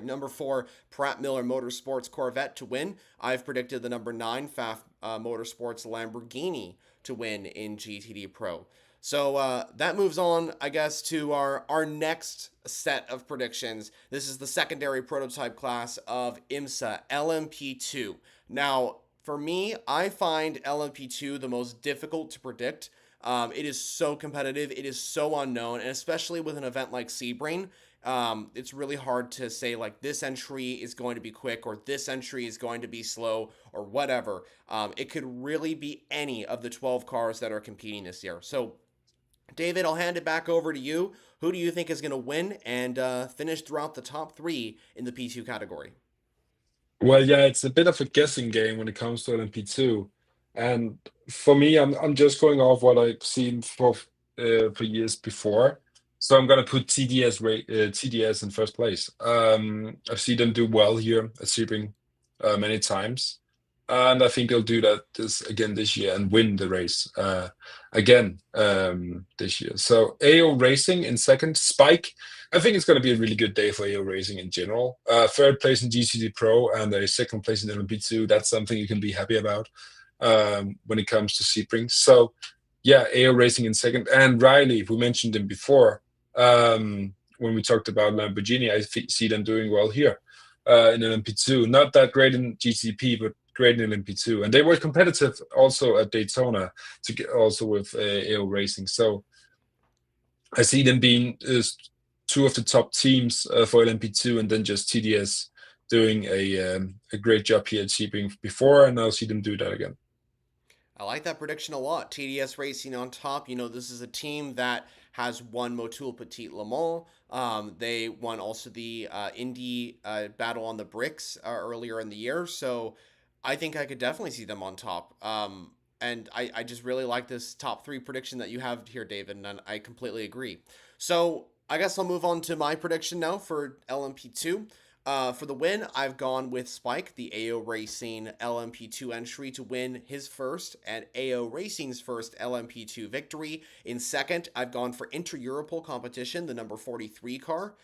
number 4 Pratt Miller Motorsports Corvette to win. I've predicted the number 9 Pfaff Motorsports Lamborghini to win in GTD Pro. So that moves on, I guess, to our next set of predictions. This is the secondary prototype class of IMSA LMP2. Now, for me, I find LMP2 the most difficult to predict. It is so competitive, it is so unknown, and especially with an event like Sebring, it's really hard to say like this entry is going to be quick or this entry is going to be slow or whatever. It could really be any of the 12 cars that are competing this year. So David, I'll hand it back over to you. Who do you think is going to win and finish throughout the top 3 in the P2 category? Well, yeah, it's a bit of a guessing game when it comes to LMP2, and for me, I'm just going off what I've seen for years before. So I'm gonna put TDS in first place. I've seen them do well here at Sebring many times, and I think they'll do that this again this year and win the race again this year. So AO Racing in second, Spike. I think it's going to be a really good day for AO Racing in general. Third place in GTD Pro and a second place in LMP2. That's something you can be happy about when it comes to Sebring. So yeah, AO Racing in second. And Riley, we mentioned him before when we talked about Lamborghini. I see them doing well here in LMP2. Not that great in GTP, but great in LMP2, and they were competitive also at Daytona to get also with AO Racing. So I see them being two of the top teams for LMP2, and then just TDS doing a great job here at Sebring before, and I'll see them do that again. I like that prediction a lot. TDS Racing on top. This is a team that has won Motul Petit Le Mans. They won also the Indy Battle on the Bricks earlier in the year. So I think I could definitely see them on top. And I just really like this top three prediction that you have here, David, and I completely agree. So I guess I'll move on to my prediction now for LMP2. For the win, I've gone with Spike, the AO Racing LMP2 entry, to win his first and AO Racing's first LMP2 victory. In second, I've gone for Inter-Europol competition, the number 43 car,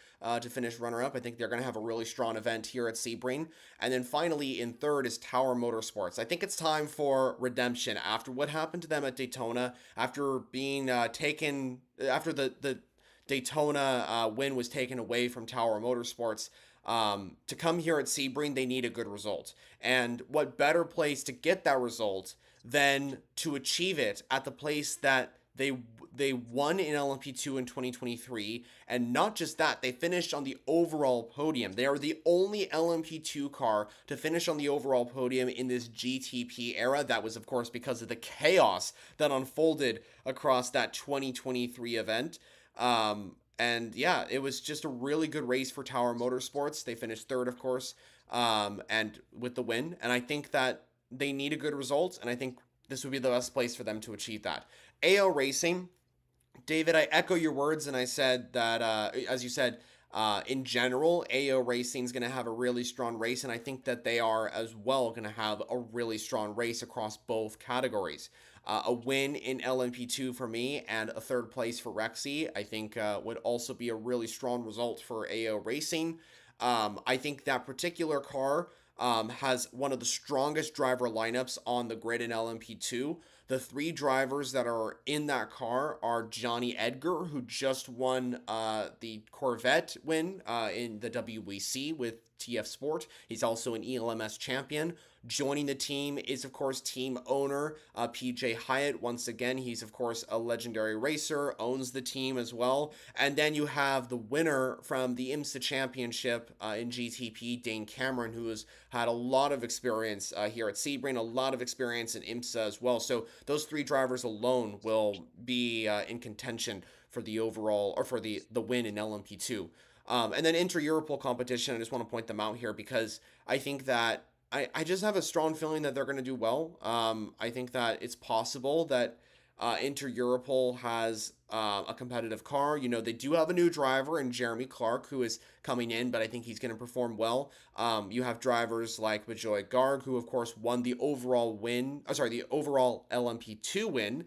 to finish runner-up. I think they're going to have a really strong event here at Sebring. And then finally, in third is Tower Motorsports. I think it's time for redemption after what happened to them at Daytona, after being taken, after the Daytona win was taken away from Tower Motorsports. To come here at Sebring, they need a good result. And what better place to get that result than to achieve it at the place that they won in LMP2 in 2023, and not just that, they finished on the overall podium. They are the only LMP2 car to finish on the overall podium in this GTP era. That was, of course, because of the chaos that unfolded across that 2023 event. And yeah, it was just a really good race for Tower Motorsports. They finished third, of course, and with the win. And I think that they need a good result, and I think this would be the best place for them to achieve that. AO Racing, David, I echo your words, and I said that, as you said, in general, AO Racing is going to have a really strong race, and I think that they are as well going to have a really strong race across both categories. A win in LMP2 for me and a third place for Rexy, I think would also be a really strong result for AO Racing. I think that particular car has one of the strongest driver lineups on the grid in LMP2. The three drivers that are in that car are Johnny Edgar, who just won the Corvette win in the WEC with TF Sport. He's also an ELMS champion. Joining the team is, of course, team owner PJ Hyatt. Once again, he's, of course, a legendary racer, owns the team as well. And then you have the winner from the IMSA championship in GTP, Dane Cameron, who has had a lot of experience here at Sebring, a lot of experience in IMSA as well. So those three drivers alone will be in contention for the overall, or for the win in LMP2. And then Inter-Europol competition, I just want to point them out here because I think that I just have a strong feeling that they're going to do well. I think that it's possible that Inter-Europol has a competitive car. They do have a new driver in Jeremy Clark who is coming in, but I think he's going to perform well. You have drivers like Bajoy Garg, who of course won the overall the overall LMP2 win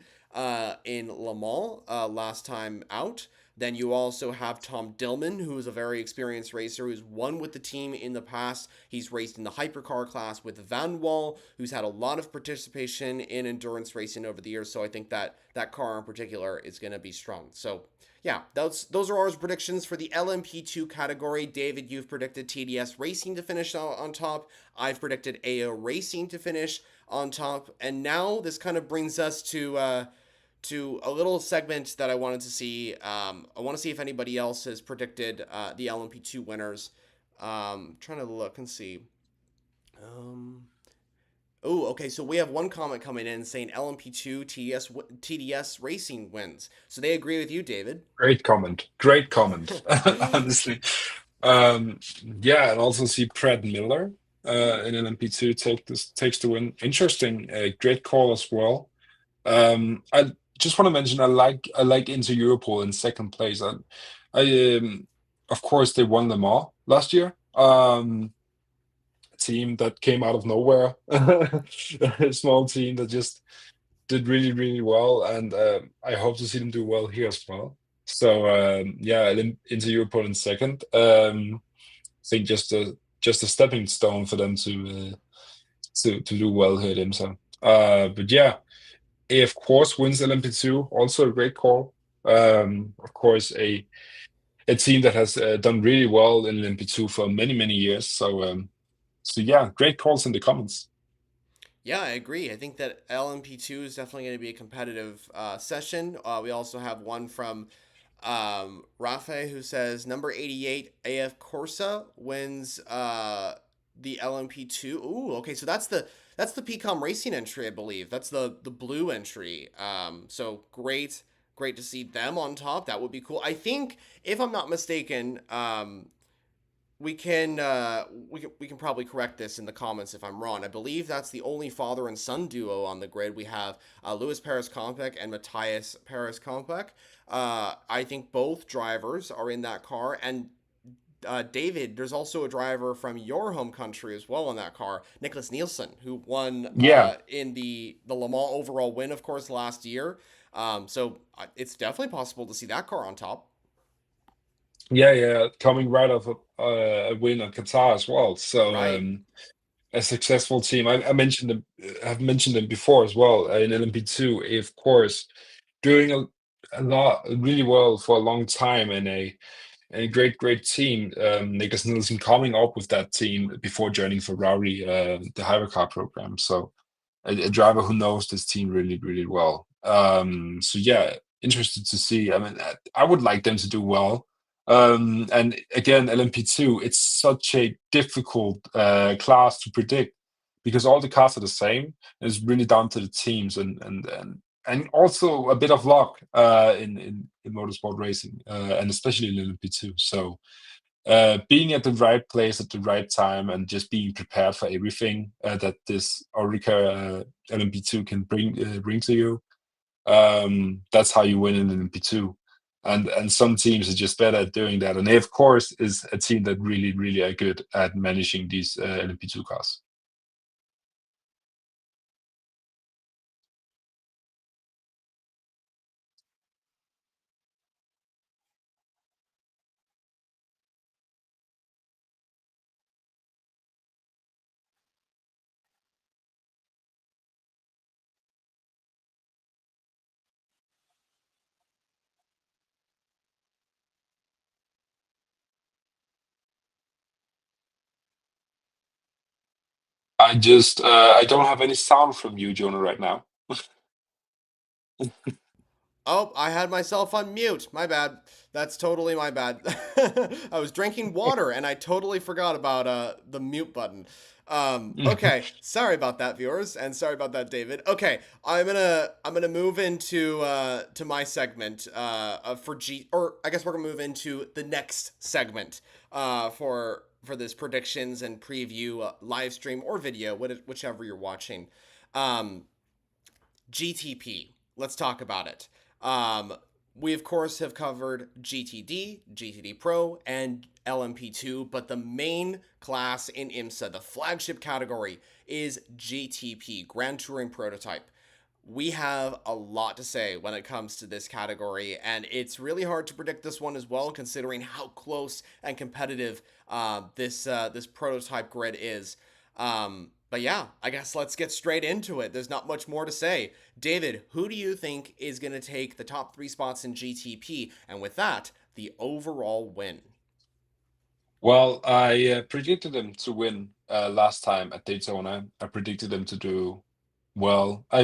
in Le Mans last time out. Then you also have Tom Dillman, who is a very experienced racer who's won with the team in the past. He's raced in the hypercar class with Van Wall, who's had a lot of participation in endurance racing over the years. So I think that that car in particular is going to be strong. So yeah, those are our predictions for the LMP2 category. David, you've predicted TDS Racing to finish on top. I've predicted AO Racing to finish on top. And now this kind of brings us to a little segment that I wanted to see. I want to see if anybody else has predicted the LMP2 winners. Trying to look and see. Oh, okay. So we have one comment coming in saying LMP2 TDS Racing wins. So they agree with you, David. Great comment. Great comment. Honestly. Um, yeah, and also see Brad Miller in LMP2 takes the win. Interesting. Great call as well. I just want to mention I like Inter Europol in second place. I of course they won them all last year. A team that came out of nowhere, a small team that just did really really well, and I hope to see them do well here as well. So yeah, Inter Europol in second. I think just a stepping stone for them to do well here at IMSA. But yeah. A, of course, wins LMP2, also a great call. Of course, a team that has done really well in LMP2 for many, many years. So yeah, great calls in the comments. Yeah, I agree. I think that LMP2 is definitely going to be a competitive session. We also have one from Rafe who says number 88 AF Corsa wins the LMP2. Ooh, okay, so that's the PCOM Racing entry, I believe. That's the blue entry. So great to see them on top. That would be cool. I think if I'm not mistaken, we can probably correct this in the comments if I'm wrong. I believe that's the only father and son duo on the grid. We have Lewis Paris Kompek and Matthias Paris Kompek. I think both drivers are in that car, and David, there's also a driver from your home country as well in that car, Nicholas Nielsen, who won Yeah, in the Le Mans overall win, of course, last year. So it's definitely possible to see that car on top. yeah, coming right off a win on Qatar as well. So Right. a successful team. I mentioned them. I've mentioned them before as well in LMP2. Of course, doing a lot really well for a long time, and a great team. Niklas Nielsen coming up with that team before joining Ferrari, the hypercar program. So a driver who knows this team really well. So yeah, interested to see. I mean, I would like them to do well. And again, LMP2, it's such a difficult class to predict because all the cars are the same. And it's really down to the teams and also a bit of luck in motorsport racing, and especially in LMP2. So being at the right place at the right time and just being prepared for everything that this Orica LMP2 can bring to you. That's how you win in LMP2. And some teams are just better at doing that. And they, of course, is a team that really are good at managing these LMP2 cars. I don't have any sound from you, Jonah, right now. Oh, I had myself on mute. My bad. That's totally my bad. I was drinking water and I totally forgot about the mute button. Okay, sorry about that, viewers, and sorry about that, David. Okay, I'm gonna move into to my segment for G, or I guess we're gonna move into the next segment for this predictions and preview live stream or video, whichever you're watching. Um, GTP. Let's talk about it. Um, we of course have covered GTD, GTD Pro, and LMP2, but the main class in IMSA, the flagship category, is GTP, Grand Touring Prototype. We have a lot to say when it comes to this category, and it's really hard to predict this one as well, considering how close and competitive this prototype grid is. But yeah, I guess let's get straight into it. There's not much more to say. David, who do you think is going to take the top three spots in GTP, and with that, the overall win? Well, I predicted them to win last time at Daytona. I predicted them to do well. I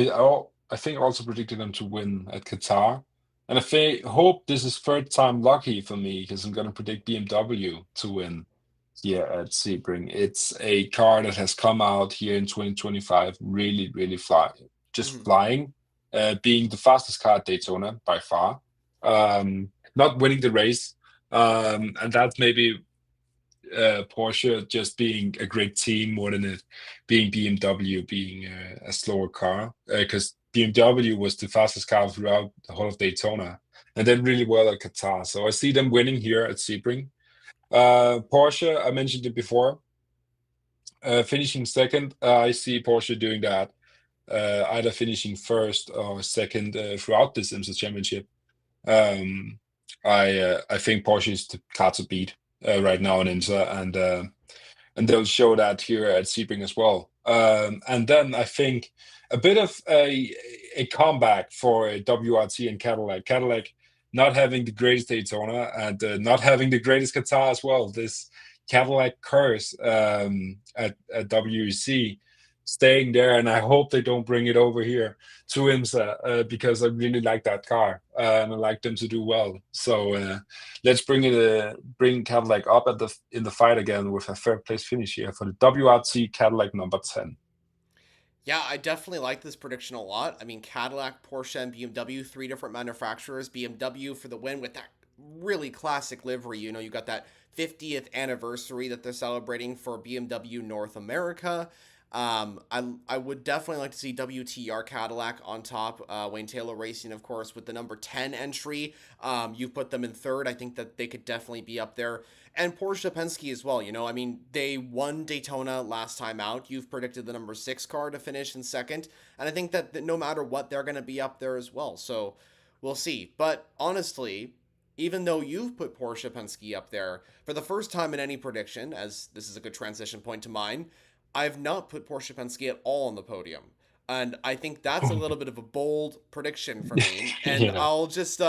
think I also predicted them to win at Qatar. And hope this is third time lucky for me because I'm going to predict BMW to win here at Sebring. It's a car that has come out here in 2025, really just Mm-hmm. flying, being the fastest car at Daytona by far, not winning the race. And that's maybe Porsche just being a great team more than it being BMW being a slower car, because BMW was the fastest car throughout the whole of Daytona and then really well at Qatar. So I see them winning here at Sebring. Porsche, I mentioned it before, finishing second. I see Porsche doing that, either finishing first or second throughout this IMSA championship. Um, I think Porsche is the car to beat right now in IMSA, and they'll show that here at Sebring as well. And then I think a bit of a comeback for WRT and Cadillac. Cadillac not having the greatest Daytona and not having the greatest Qatar as well. This Cadillac curse at WEC staying there, and I hope they don't bring it over here to IMSA because I really like that car and I like them to do well. So let's bring Cadillac up at the in the fight again with a third place finish here for the WRT Cadillac number 10. Yeah, I definitely like this prediction a lot. I mean, Cadillac, Porsche, and BMW, three different manufacturers. BMW for the win with that really classic livery. You know, you got that 50th anniversary that they're celebrating for BMW North America. I would definitely like to see WTR Cadillac on top. Wayne Taylor Racing, of course, with the number 10 entry. You put them in third. I think that they could definitely be up there. And Porsche Penske as well. You know, I mean, they won Daytona last time out. You've predicted the number 6 car to finish in second. And I think that no matter what, they're going to be up there as well. So we'll see. But honestly, even though you've put Porsche Penske up there for the first time in any prediction, as this is a good transition point to mine, I've not put Porsche Penske at all on the podium. And I think that's a little bit of a bold prediction for me. And Yeah. I'll just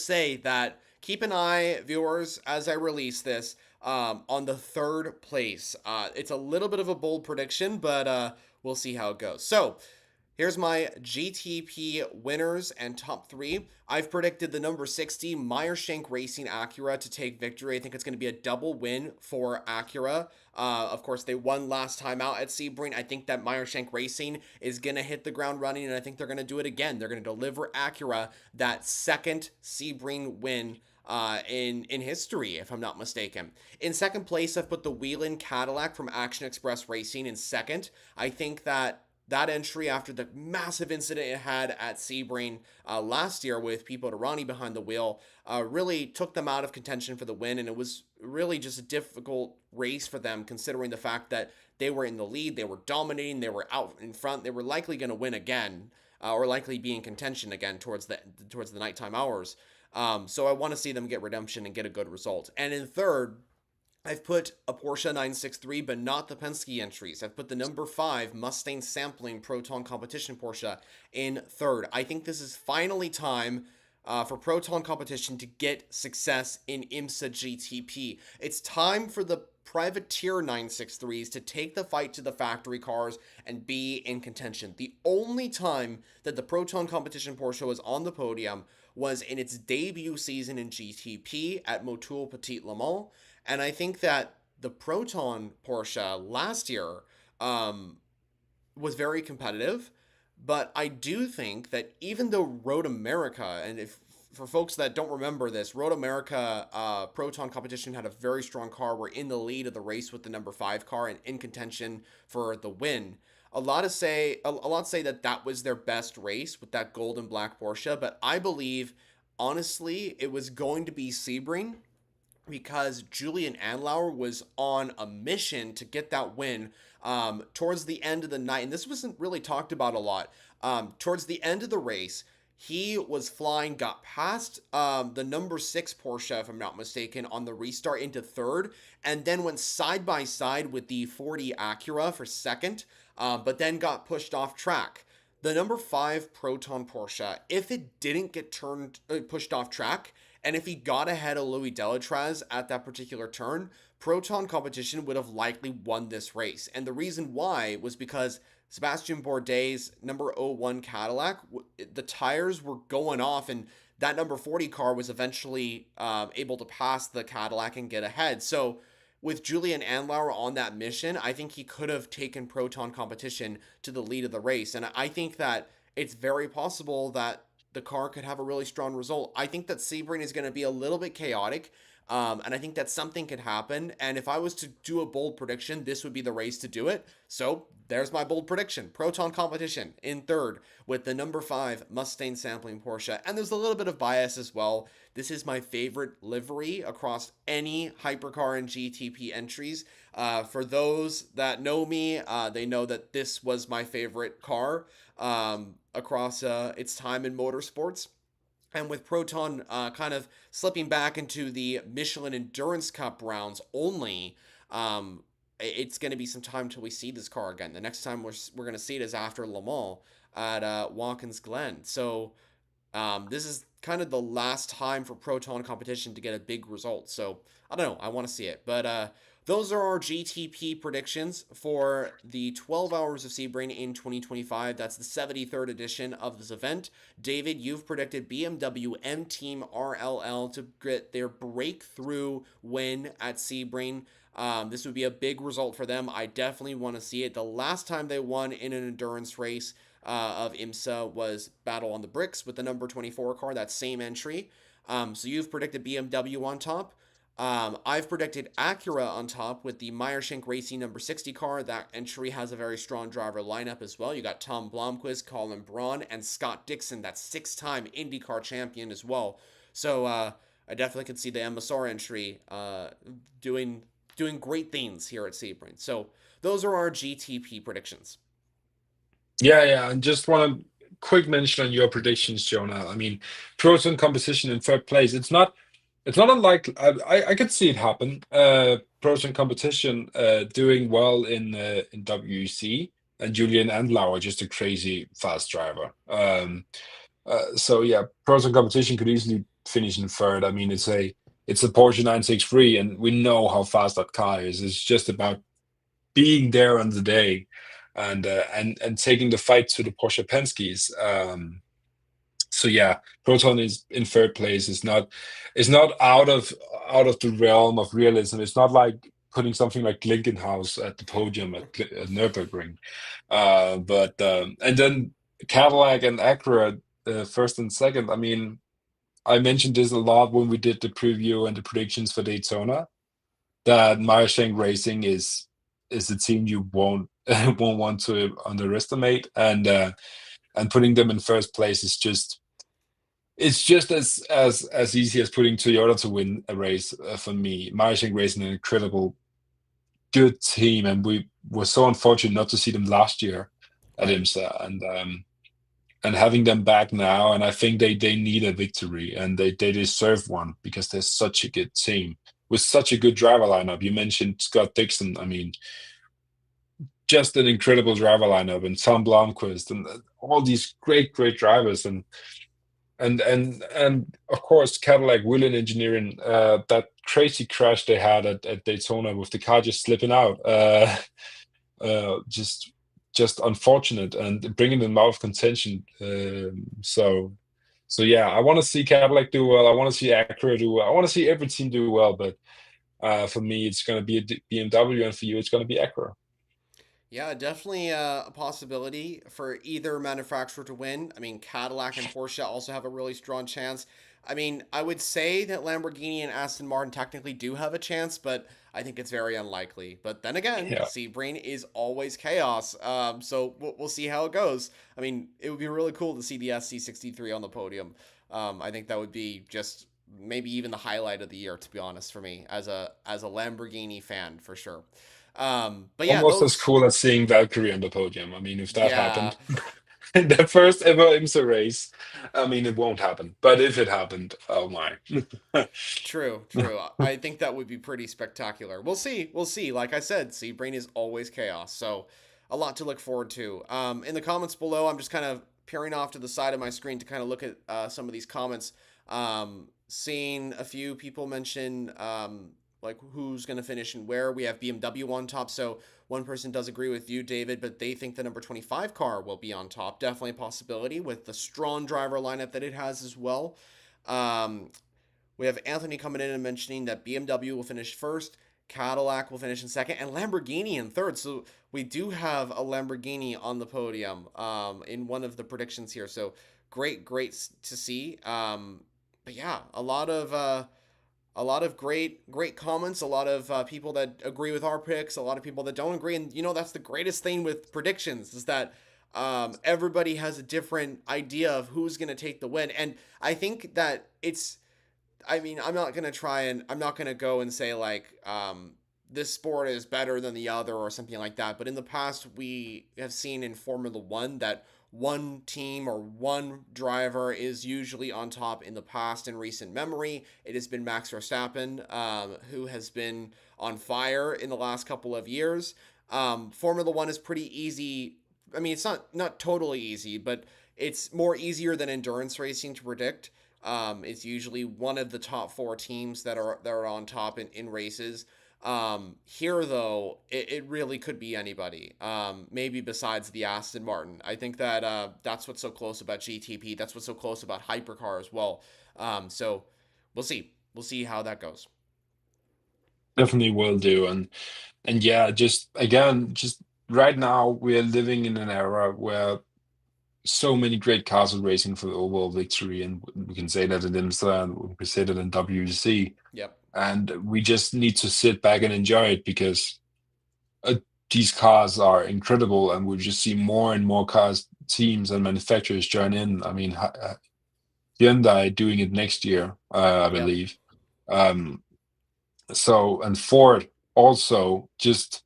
say that keep an eye, viewers, as I release this, on the third place. It's a little bit of a bold prediction, but we'll see how it goes. So here's my GTP winners and top three. I've predicted the number 60 Meyershank Racing Acura to take victory. I think it's going to be a double win for Acura. Of course, they won last time out at Sebring. I think that Meyershank Racing is going to hit the ground running, and I think they're going to do it again. They're going to deliver Acura that second Sebring win in history, if I'm not mistaken. In second place, I've put the Whelen Cadillac from Action Express Racing in second. I think that entry after the massive incident it had at Sebring last year with Pipo Derani behind the wheel really took them out of contention for the win, and it was really just a difficult race for them considering the fact that they were in the lead, they were dominating, they were out in front, they were likely going to win again or likely be in contention again towards the nighttime hours. So I want to see them get redemption and get a good result. And in third, I've put a Porsche 963, but not the Penske entries. I've put the number 5 Mustang Sampling Proton Competition Porsche in third. I think this is finally time for Proton Competition to get success in IMSA GTP. It's time for the privateer 963s to take the fight to the factory cars and be in contention. The only time that the Proton Competition Porsche was on the podium was in its debut season in GTP at Motul Petit Le Mans. And I think that the Proton Porsche last year was very competitive, but I do think that even though Road America, and if for folks that don't remember this, Road America Proton competition had a very strong car. We're in the lead of the race with the number 5 car and in contention for the win. A lot say that was their best race with that gold and black Porsche, but I believe honestly it was going to be Sebring because Julian Andlauer was on a mission to get that win towards the end of the night. And this wasn't really talked about a lot. Towards the end of the race, he was flying, got past the number 6 Porsche, if I'm not mistaken, on the restart into third, and then went side by side with the 40 Acura for second, but then got pushed off track. The number 5 Proton Porsche, if it didn't get pushed off track, and if he got ahead of Louis Delatraz at that particular turn, Proton Competition would have likely won this race. And the reason why was because Sebastian Bourdais' number 01 Cadillac, the tires were going off, and that number 40 car was eventually able to pass the Cadillac and get ahead. So with Julian Andlauer on that mission, I think he could have taken Proton Competition to the lead of the race. And I think that it's very possible that the car could have a really strong result. I think that Sebring is going to be a little bit chaotic, and I think that something could happen. And if I was to do a bold prediction, this would be the race to do it. So there's my bold prediction. Proton Competition in third with the number 5 Mustang Sampling Porsche. And there's a little bit of bias as well. This is my favorite livery across any hypercar and GTP entries. For those that know me, they know that this was my favorite car across its time in motorsports. And with Proton kind of slipping back into the Michelin Endurance Cup rounds only, it's going to be some time till we see this car again. The next time we're going to see it is after Le Mans at Watkins Glen. So this is kind of the last time for Proton Competition to get a big result. So I don't know. I want to see it. But those are our GTP predictions for the 12 Hours of Sebring in 2025. That's the 73rd edition of this event. David, you've predicted BMW M Team RLL to get their breakthrough win at Sebring. This would be a big result for them. I definitely want to see it. The last time they won in an endurance race of IMSA was Battle on the Bricks with the number 24 car, that same entry. So you've predicted BMW on top. I've predicted Acura on top with the Meyershank Racing number 60 car. That entry has a very strong driver lineup as well. You got Tom Blomqvist, Colin Braun, and Scott Dixon, that 6-time IndyCar champion as well. So I definitely could see the MSR entry doing great things here at Sebring. So those are our GTP predictions. Yeah. And just want to quick mention on your predictions, Jonah. I mean, Proton competition in third place. It's not unlikely. I could see it happen. Proton competition doing well in WEC, and Julian Andlau are just a crazy fast driver. So yeah, Proton competition could easily finish in third. I mean, it's a Porsche 963, and we know how fast that car is. It's just about being there on the day, and taking the fight to the Porsche Penske's. So yeah, Proton is in third place. It's not out of the realm of realism. It's not like putting something like Glickenhaus at the podium at Nürburgring. But and then Cadillac and Acura, first and second. I mean, I mentioned this a lot when we did the preview and the predictions for Daytona. That Meyershank Racing is a team you won't won't want to underestimate, and putting them in first place is just it's just as easy as putting Toyota to win a race, for me. Meyershank Racing an incredible good team, and we were so unfortunate not to see them last year at Right. IMSA, and having them back now, and I think they need a victory, and they deserve one because they're such a good team with such a good driver lineup. You mentioned Scott Dixon. I mean, just an incredible driver lineup, and Tom Blomqvist, and all these great drivers, and of course Cadillac Whelen Engineering. That crazy crash they had at Daytona with the car just slipping out. Just unfortunate and bringing them out of contention. So yeah, I want to see Cadillac do well. I want to see Acura do well. I want to see every team do well. But for me, it's going to be a BMW, and for you, it's going to be Acura. Yeah, definitely a possibility for either manufacturer to win. I mean, Cadillac and Porsche also have a really strong chance. I mean, I would say that Lamborghini and Aston Martin technically do have a chance, but I think it's very unlikely. But then again, Yeah. Sebring is always chaos. So we'll see how it goes. I mean, it would be really cool to see the SC63 on the podium. I think that would be just maybe even the highlight of the year, to be honest, for me as a Lamborghini fan for sure. But yeah, Almost as those cool as seeing Valkyrie on the podium. I mean, if that yeah, happened in the first ever IMSA race, I mean, it won't happen. But if it happened, oh my. true. I think that would be pretty spectacular. We'll see. We'll see. Like I said, Seabrain is always chaos. So a lot to look forward to. In the comments below, I'm just kind of peering off to the side of my screen to kind of look at some of these comments. Seeing a few people mention like who's going to finish and where. We have BMW on top. So one person does agree with you, David, but they think the number 25 car will be on top. Definitely a possibility with the strong driver lineup that it has as well. Um, we have Anthony coming in and mentioning that BMW will finish first, Cadillac will finish in second, and Lamborghini in third. So we do have a Lamborghini on the podium in one of the predictions here. So great to see. But yeah, a lot of great comments, a lot of people that agree with our picks, a lot of people that don't agree, and that's the greatest thing with predictions is that everybody has a different idea of who's going to take the win, and I think that it's I mean, I'm not gonna go and say like this sport is better than the other or something like that. But in the past, we have seen in Formula One that one team or one driver is usually on top in the past in recent memory. It has been Max Verstappen, who has been on fire in the last couple of years. Formula One is pretty easy. I mean, it's not totally easy, but it's more easier than endurance racing to predict. It's usually one of the top four teams that are on top in races. Here though, it really could be anybody. Maybe besides the Aston Martin. I think that that's what's so close about GTP. That's what's so close about hypercar as well. So we'll see. We'll see how that goes. Definitely will do. And yeah, just again, just right now we're living in an era where so many great cars are racing for the overall victory, and we can say that in IMSA, and we can say that in WEC, Yep. and we just need to sit back and enjoy it because uh, these cars are incredible, and we just see more and more cars, teams, and manufacturers join in. I mean, Hyundai doing it next year, I Yep. believe. Um, so, and Ford also just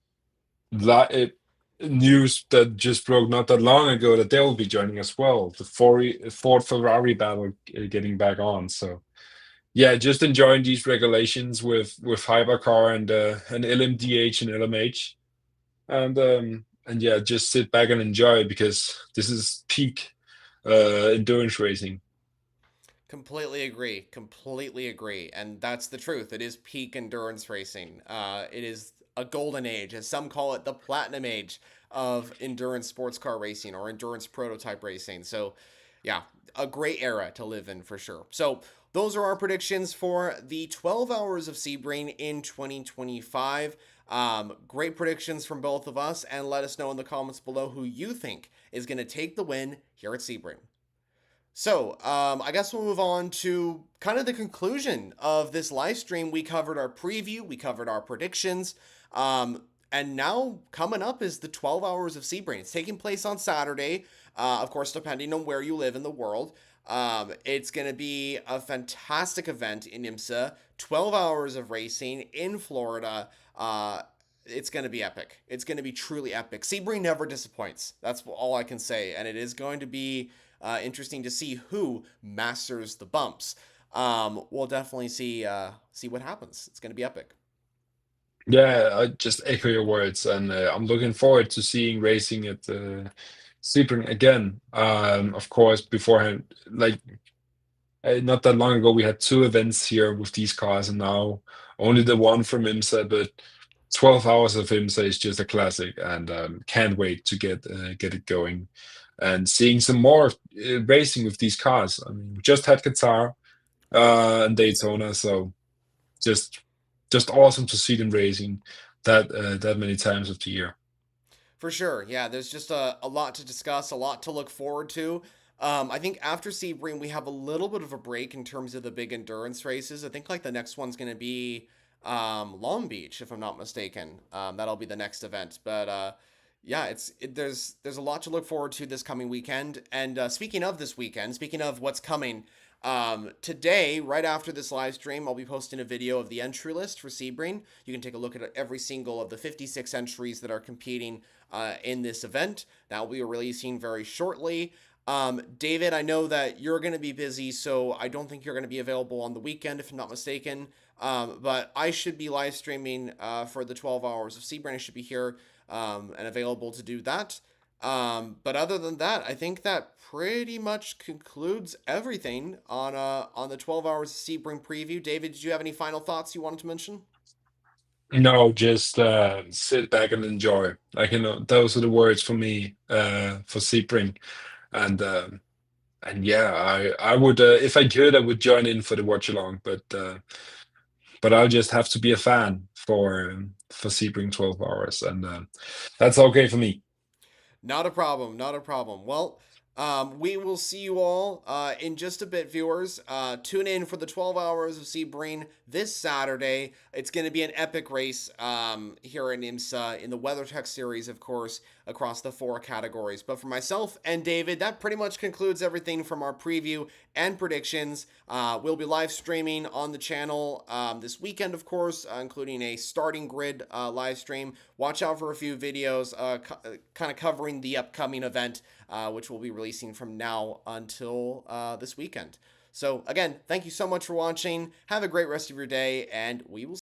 li- news that just broke not that long ago that they'll be joining as well. The Ford Ferrari battle getting back on. So yeah, just enjoying these regulations with Hypercar and LMDH and LMH, and yeah, just sit back and enjoy because this is peak endurance racing. Completely agree. Completely agree. And that's the truth. It is peak endurance racing. It is a golden age, as some call it, the platinum age of endurance sports car racing or endurance prototype racing. So, yeah, a great era to live in for sure. So, those are our predictions for the 12 hours of Sebring in 2025. Great predictions from both of us, and let us know in the comments below who you think is going to take the win here at Sebring. So, I guess we'll move on to kind of the conclusion of this live stream. We covered our preview, we covered our predictions, and now coming up is the 12 hours of Sebring. It's taking place on Saturday, of course, depending on where you live in the world. It's going to be a fantastic event in IMSA, 12 hours of racing in Florida. It's going to be epic. It's going to be truly epic. Sebring never disappoints. That's all I can say, and it is going to be interesting to see who masters the bumps. We'll definitely see what happens. It's going to be epic. Yeah, I just echo your words, and I'm looking forward to seeing racing at Sebring again. Of course, beforehand, like not that long ago, we had two events here with these cars, and now only the one from IMSA. But 12 hours of IMSA is just a classic, and can't wait to get it going and seeing some more racing with these cars. I mean, we just had Qatar and Daytona, so just just awesome to see them racing that many times of the year. For sure. Yeah, there's just a lot to discuss, a lot to look forward to. I think after Sebring, we have a little bit of a break in terms of the big endurance races. I think like the next one's going to be Long Beach, if I'm not mistaken. That'll be the next event. But yeah, there's a lot to look forward to this coming weekend. And speaking of this weekend, speaking of what's coming, today, right after this live stream, I'll be posting a video of the entry list for Sebring. You can take a look at every single of the 56 entries that are competing in this event. That will be releasing very shortly. David, I know that you're going to be busy, so I don't think you're going to be available on the weekend, if I'm not mistaken. But I should be live streaming for the 12 hours of Sebring. I should be here and available to do that. But other than that, I think that pretty much concludes everything on the 12 hours of Sebring preview. David, did you have any final thoughts you wanted to mention? No, just sit back and enjoy. Like, those are the words for me for Sebring. And and yeah, I would if I could, I would join in for the watch along, but I'll just have to be a fan for Sebring 12 hours, and that's okay for me. Not a problem. Not a problem. Well, we will see you all in just a bit, viewers. Tune in for the 12 hours of Sebring this Saturday. It's going to be an epic race here in IMSA in the WeatherTech series, of course, across the four categories. But for myself and David, that pretty much concludes everything from our preview and predictions. We'll be live streaming on the channel this weekend, of course, including a starting grid live stream. Watch out for a few videos kind of covering the upcoming event, which we'll be releasing from now until this weekend. So, again, thank you so much for watching. Have a great rest of your day, and we will